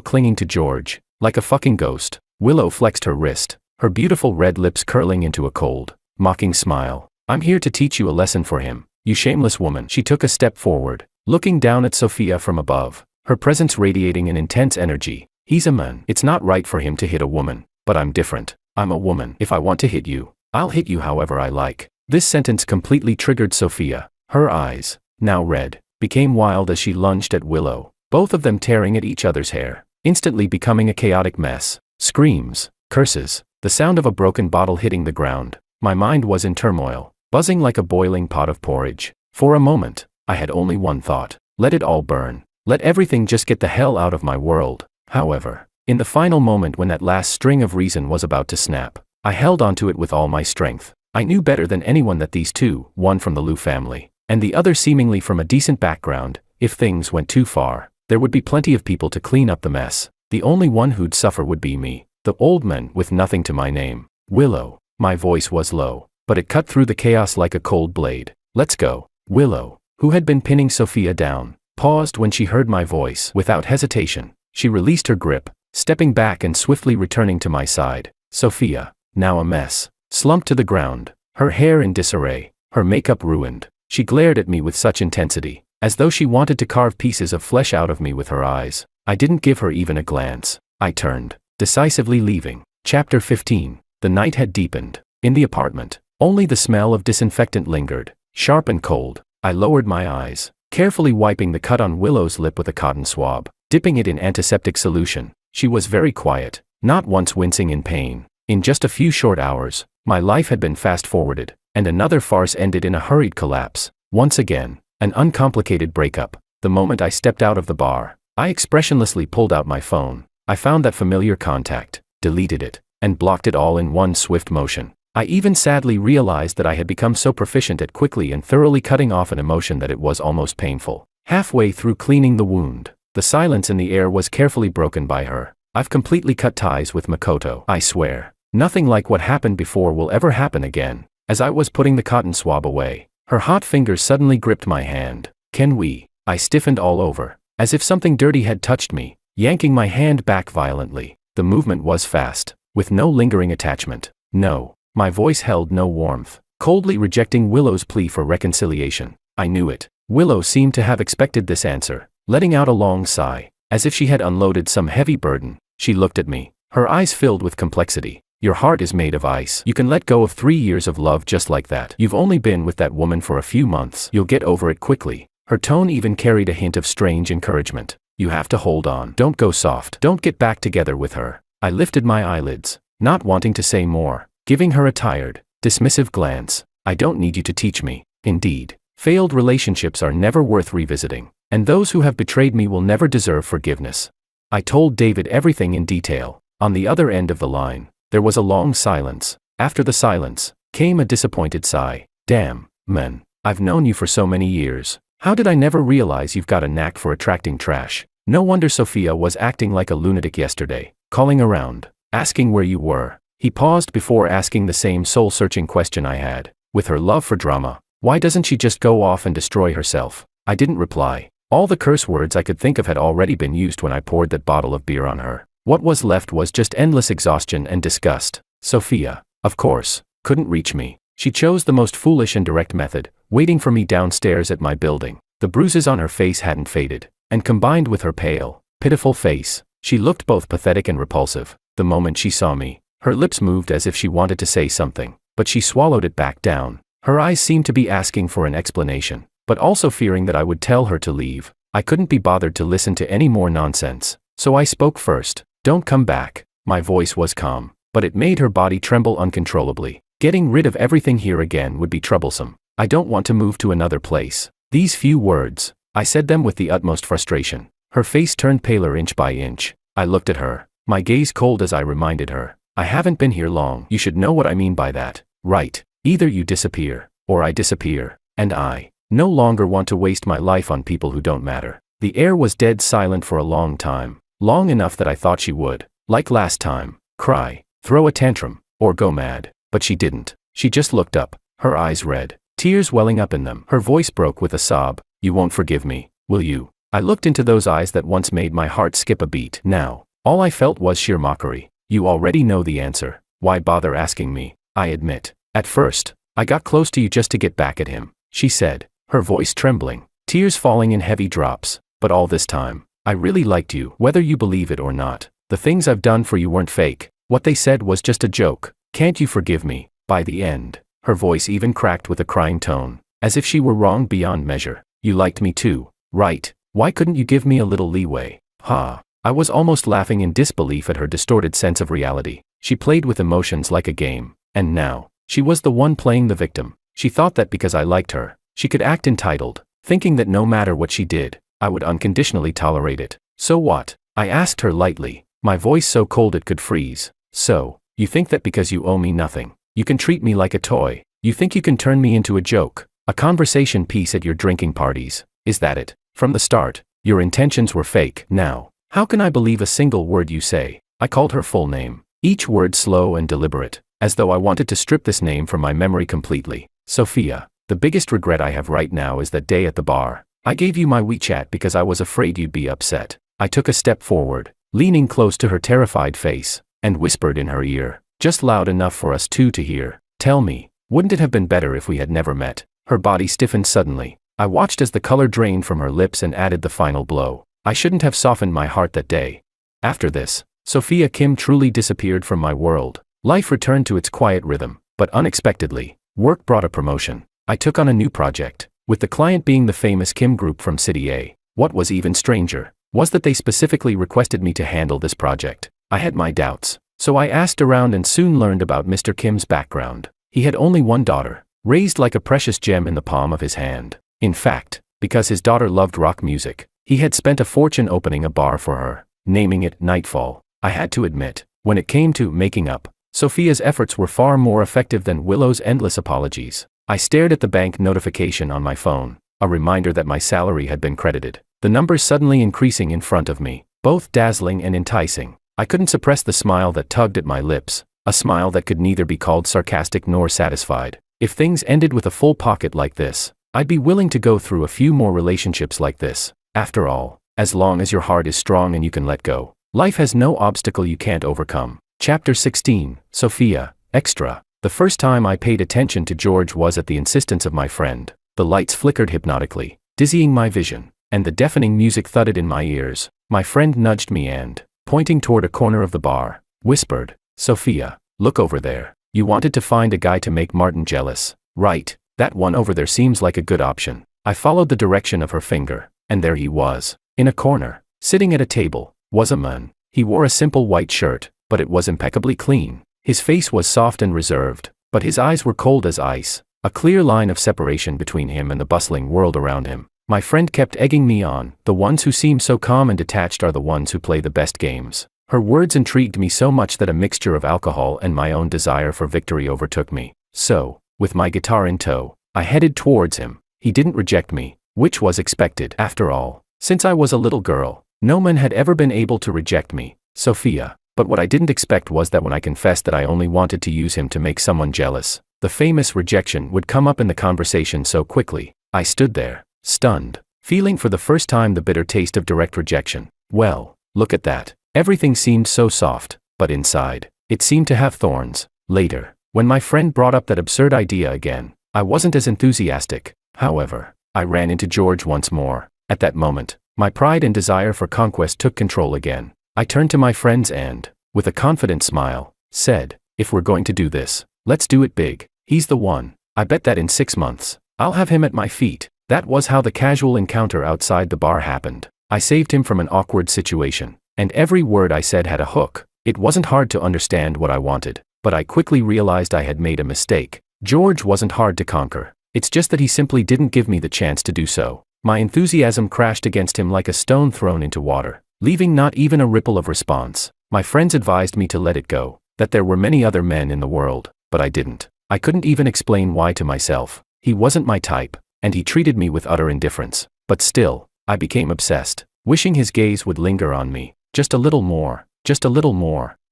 clinging to George? Like a fucking ghost? Willow flexed her wrist, her beautiful red lips curling into a cold, mocking smile. I'm here to teach you a lesson for him. You shameless woman. She took a step forward, looking down at Sophia from above, her presence radiating an intense energy. He's a man. It's not right for him to hit a woman, but I'm different. I'm a woman. If I want to hit you, I'll hit you however I like. This sentence completely triggered Sophia. Her eyes, now red, became wild as she lunged at Willow, both of them tearing at each other's hair, instantly becoming a chaotic mess. Screams, curses, the sound of a broken bottle hitting the ground. My mind was in turmoil, buzzing like a boiling pot of porridge. For a moment, I had only one thought. Let it all burn. Let everything just get the hell out of my world. However, in the final moment when that last string of reason was about to snap, I held onto it with all my strength. I knew better than anyone that these two, one from the Liu family, and the other seemingly from a decent background, if things went too far, there would be plenty of people to clean up the mess. The only one who'd suffer would be me, the old man with nothing to my name. Willow. My voice was low, but it cut through the chaos like a cold blade. Let's go. Willow, who had been pinning Sophia down, paused when she heard my voice. Without hesitation, she released her grip, stepping back and swiftly returning to my side. Sophia, now a mess, slumped to the ground, her hair in disarray, her makeup ruined. She glared at me with such intensity, as though she wanted to carve pieces of flesh out of me with her eyes. I didn't give her even a glance. I turned, decisively leaving. Chapter 15. The night had deepened. In the apartment, only the smell of disinfectant lingered, sharp and cold. I lowered my eyes, carefully wiping the cut on Willow's lip with a cotton swab, dipping it in antiseptic solution. She was very quiet, not once wincing in pain. In just a few short hours, my life had been fast-forwarded, and another farce ended in a hurried collapse. Once again, an uncomplicated breakup. The moment I stepped out of the bar, I expressionlessly pulled out my phone. I found that familiar contact, deleted it, and blocked it all in one swift motion. I even sadly realized that I had become so proficient at quickly and thoroughly cutting off an emotion that it was almost painful. Halfway through cleaning the wound, the silence in the air was carefully broken by her. I've completely cut ties with Makoto. I swear, nothing like what happened before will ever happen again. As I was putting the cotton swab away, her hot fingers suddenly gripped my hand. Can we? I stiffened all over, as if something dirty had touched me, yanking my hand back violently. The movement was fast, with no lingering attachment. No. My voice held no warmth, coldly rejecting Willow's plea for reconciliation. I knew it. Willow seemed to have expected this answer, letting out a long sigh, as if she had unloaded some heavy burden. She looked at me, her eyes filled with complexity. Your heart is made of ice. You can let go of 3 years of love just like that. You've only been with that woman for a few months. You'll get over it quickly. Her tone even carried a hint of strange encouragement. You have to hold on. Don't go soft. Don't get back together with her. I lifted my eyelids, not wanting to say more, giving her a tired, dismissive glance. I don't need you to teach me. Indeed, Failed relationships are never worth revisiting, and those who have betrayed me will never deserve forgiveness. I told David everything in detail. On the other end of the line, there was a long silence. After the silence, came a disappointed sigh. Damn, man, I've known you for so many years. How did I never realize you've got a knack for attracting trash? No wonder Sophia was acting like a lunatic yesterday, calling around, asking where you were. He paused before asking the same soul-searching question I had. With her love for drama, why doesn't she just go off and destroy herself? I didn't reply. All the curse words I could think of had already been used when I poured that bottle of beer on her. What was left was just endless exhaustion and disgust. Sophia, of course, couldn't reach me. She chose the most foolish and direct method, waiting for me downstairs at my building. The bruises on her face hadn't faded, and combined with her pale, pitiful face, she looked both pathetic and repulsive. The moment she saw me, her lips moved as if she wanted to say something, but she swallowed it back down. Her eyes seemed to be asking for an explanation, but also fearing that I would tell her to leave. I couldn't be bothered to listen to any more nonsense, so I spoke first. Don't come back. My voice was calm, but it made her body tremble uncontrollably. Getting rid of everything here again would be troublesome. I don't want to move to another place. These few words, I said them with the utmost frustration. Her face turned paler inch by inch. I looked at her, my gaze cold as I reminded her. I haven't been here long. You should know what I mean by that, right? Either you disappear, or I disappear, and I no longer want to waste my life on people who don't matter. The air was dead silent for a long time, long enough that I thought she would, like last time, cry, throw a tantrum, or go mad, but she didn't. She just looked up, her eyes red, tears welling up in them. Her voice broke with a sob. You won't forgive me, will you? I looked into those eyes that once made my heart skip a beat. Now, all I felt was sheer mockery. You already know the answer. Why bother asking me? I admit. At first, I got close to you just to get back at him, she said, her voice trembling, tears falling in heavy drops. But all this time, I really liked you, whether you believe it or not. The things I've done for you weren't fake. What they said was just a joke. Can't you forgive me? By the end, her voice even cracked with a crying tone, as if she were wrong beyond measure. You liked me too, right? Why couldn't you give me a little leeway? Ha! I was almost laughing in disbelief at her distorted sense of reality. She played with emotions like a game, and now, she was the one playing the victim. She thought that because I liked her, she could act entitled, thinking that no matter what she did, I would unconditionally tolerate it. So what? I asked her lightly, my voice so cold it could freeze. So, you think that because you owe me nothing, you can treat me like a toy? You think you can turn me into a joke, a conversation piece at your drinking parties? Is that it? From the start, your intentions were fake. Now, how can I believe a single word you say? I called her full name, each word slow and deliberate, as though I wanted to strip this name from my memory completely. Sophia, the biggest regret I have right now is that day at the bar. I gave you my WeChat because I was afraid you'd be upset. I took a step forward, leaning close to her terrified face, and whispered in her ear, just loud enough for us two to hear. Tell me, wouldn't it have been better if we had never met? Her body stiffened suddenly. I watched as the color drained from her lips and added the final blow. I shouldn't have softened my heart that day. After this, Sophia Kim truly disappeared from my world. Life returned to its quiet rhythm, but unexpectedly, work brought a promotion. I took on a new project, with the client being the famous Kim Group from City A. What was even stranger was that they specifically requested me to handle this project. I had my doubts, so I asked around and soon learned about Mr. Kim's background. He had only one daughter, raised like a precious gem in the palm of his hand. In fact, because his daughter loved rock music, he had spent a fortune opening a bar for her, naming it Nightfall. I had to admit, when it came to making up, Sophia's efforts were far more effective than Willow's endless apologies. I stared at the bank notification on my phone, a reminder that my salary had been credited. The numbers suddenly increasing in front of me, both dazzling and enticing. I couldn't suppress the smile that tugged at my lips, a smile that could neither be called sarcastic nor satisfied. If things ended with a full pocket like this, I'd be willing to go through a few more relationships like this. After all, as long as your heart is strong and you can let go, life has no obstacle you can't overcome. Chapter 16, Sophia, Extra. The first time I paid attention to George was at the insistence of my friend. The lights flickered hypnotically, dizzying my vision, and the deafening music thudded in my ears. My friend nudged me and, pointing toward a corner of the bar, whispered, Sophia, look over there. You wanted to find a guy to make Martin jealous, right? That one over there seems like a good option. I followed the direction of her finger, and there he was. In a corner, sitting at a table, was a man. He wore a simple white shirt, but it was impeccably clean. His face was soft and reserved, but his eyes were cold as ice. a clear line of separation between him and the bustling world around him. My friend kept egging me on. The ones who seem so calm and detached are the ones who play the best games. Her words intrigued me so much that a mixture of alcohol and my own desire for victory overtook me. So, with my guitar in tow, I headed towards him. He didn't reject me, which was expected. After all, since I was a little girl, no man had ever been able to reject me, Sophia. But what I didn't expect was that when I confessed that I only wanted to use him to make someone jealous, the famous rejection would come up in the conversation so quickly. I stood there, stunned, feeling for the first time the bitter taste of direct rejection. Well, look at that. Everything seemed so soft, but inside, it seemed to have thorns. Later, when my friend brought up that absurd idea again, I wasn't as enthusiastic. However, I ran into George once more. At that moment, my pride and desire for conquest took control again. I turned to my friends and, with a confident smile, said, "If we're going to do this, let's do it big. He's the one. I bet that in 6 months, I'll have him at my feet." That was how the casual encounter outside the bar happened. I saved him from an awkward situation, and every word I said had a hook. It wasn't hard to understand what I wanted, but I quickly realized I had made a mistake. George wasn't hard to conquer. It's just that he simply didn't give me the chance to do so. My enthusiasm crashed against him like a stone thrown into water, leaving not even a ripple of response. My friends advised me to let it go, that there were many other men in the world, but I didn't. I couldn't even explain why to myself. He wasn't my type, and he treated me with utter indifference. But still, I became obsessed, wishing his gaze would linger on me, just a little more,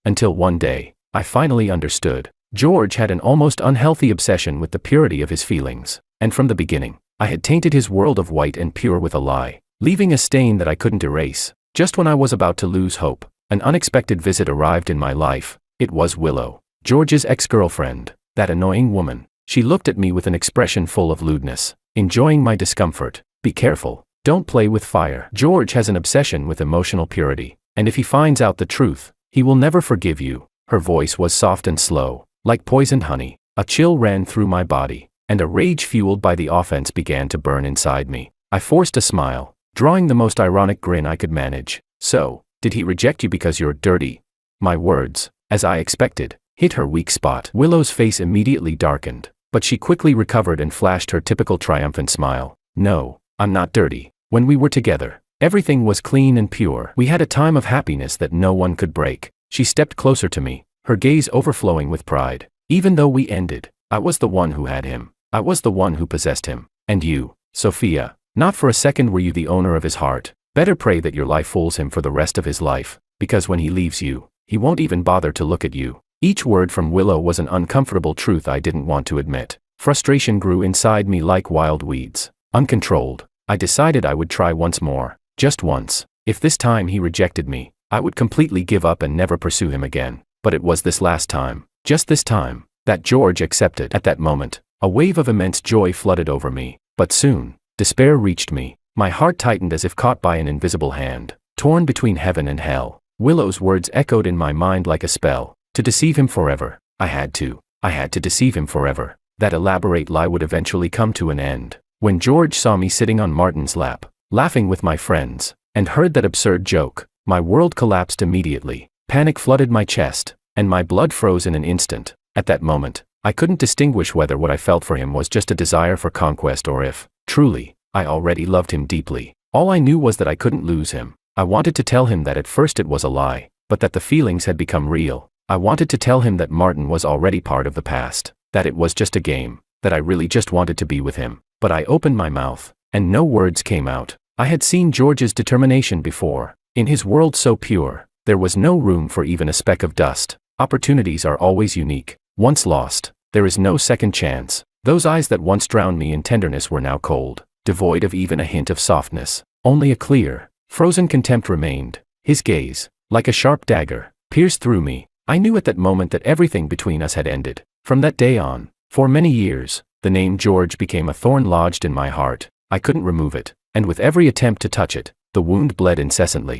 until one day, I finally understood. George had an almost unhealthy obsession with the purity of his feelings, and from the beginning, I had tainted his world of white and pure with a lie, leaving a stain that I couldn't erase. Just when I was about to lose hope, an unexpected visit arrived in my life. It was Willow, George's ex-girlfriend, that annoying woman. She looked at me with an expression full of lewdness, enjoying my discomfort. "Be careful, don't play with fire. George has an obsession with emotional purity, and if he finds out the truth, he will never forgive you." Her voice was soft and slow, like poisoned honey. A chill ran through my body, and a rage fueled by the offense began to burn inside me. I forced a smile, drawing the most ironic grin I could manage. "So, did he reject you because you're dirty?" My words, as I expected, hit her weak spot. Willow's face immediately darkened, but she quickly recovered and flashed her typical triumphant smile. "No, I'm not dirty. When we were together, everything was clean and pure. We had a time of happiness that no one could break." She stepped closer to me, her gaze overflowing with pride. "Even though we ended, I was the one who had him. I was the one who possessed him. And you, Sophia, not for a second were you the owner of his heart. Better pray that your life fools him for the rest of his life, because when he leaves you, he won't even bother to look at you." Each word from Willow was an uncomfortable truth I didn't want to admit. Frustration grew inside me like wild weeds. Uncontrolled, I decided I would try once more, just once. If this time he rejected me, I would completely give up and never pursue him again. But it was this last time, just this time, that George accepted. At that moment, a wave of immense joy flooded over me. But soon, despair reached me. My heart tightened as if caught by an invisible hand, torn between heaven and hell. Willow's words echoed in my mind like a spell. To deceive him forever. I had to deceive him forever. That elaborate lie would eventually come to an end. When George saw me sitting on Martin's lap, laughing with my friends, and heard that absurd joke, my world collapsed immediately. Panic flooded my chest, and my blood froze in an instant. At that moment, I couldn't distinguish whether what I felt for him was just a desire for conquest or if, truly, I already loved him deeply. All I knew was that I couldn't lose him. I wanted to tell him that at first it was a lie, but that the feelings had become real. I wanted to tell him that Martin was already part of the past, that it was just a game, that I really just wanted to be with him. But I opened my mouth, and no words came out. I had seen George's determination before. In his world so pure, there was no room for even a speck of dust. Opportunities are always unique. Once lost, there is no second chance. Those eyes that once drowned me in tenderness were now cold, devoid of even a hint of softness. Only a clear, frozen contempt remained. His gaze, like a sharp dagger, pierced through me. I knew at that moment that everything between us had ended. From that day on, for many years, the name George became a thorn lodged in my heart. I couldn't remove it, and with every attempt to touch it, the wound bled incessantly.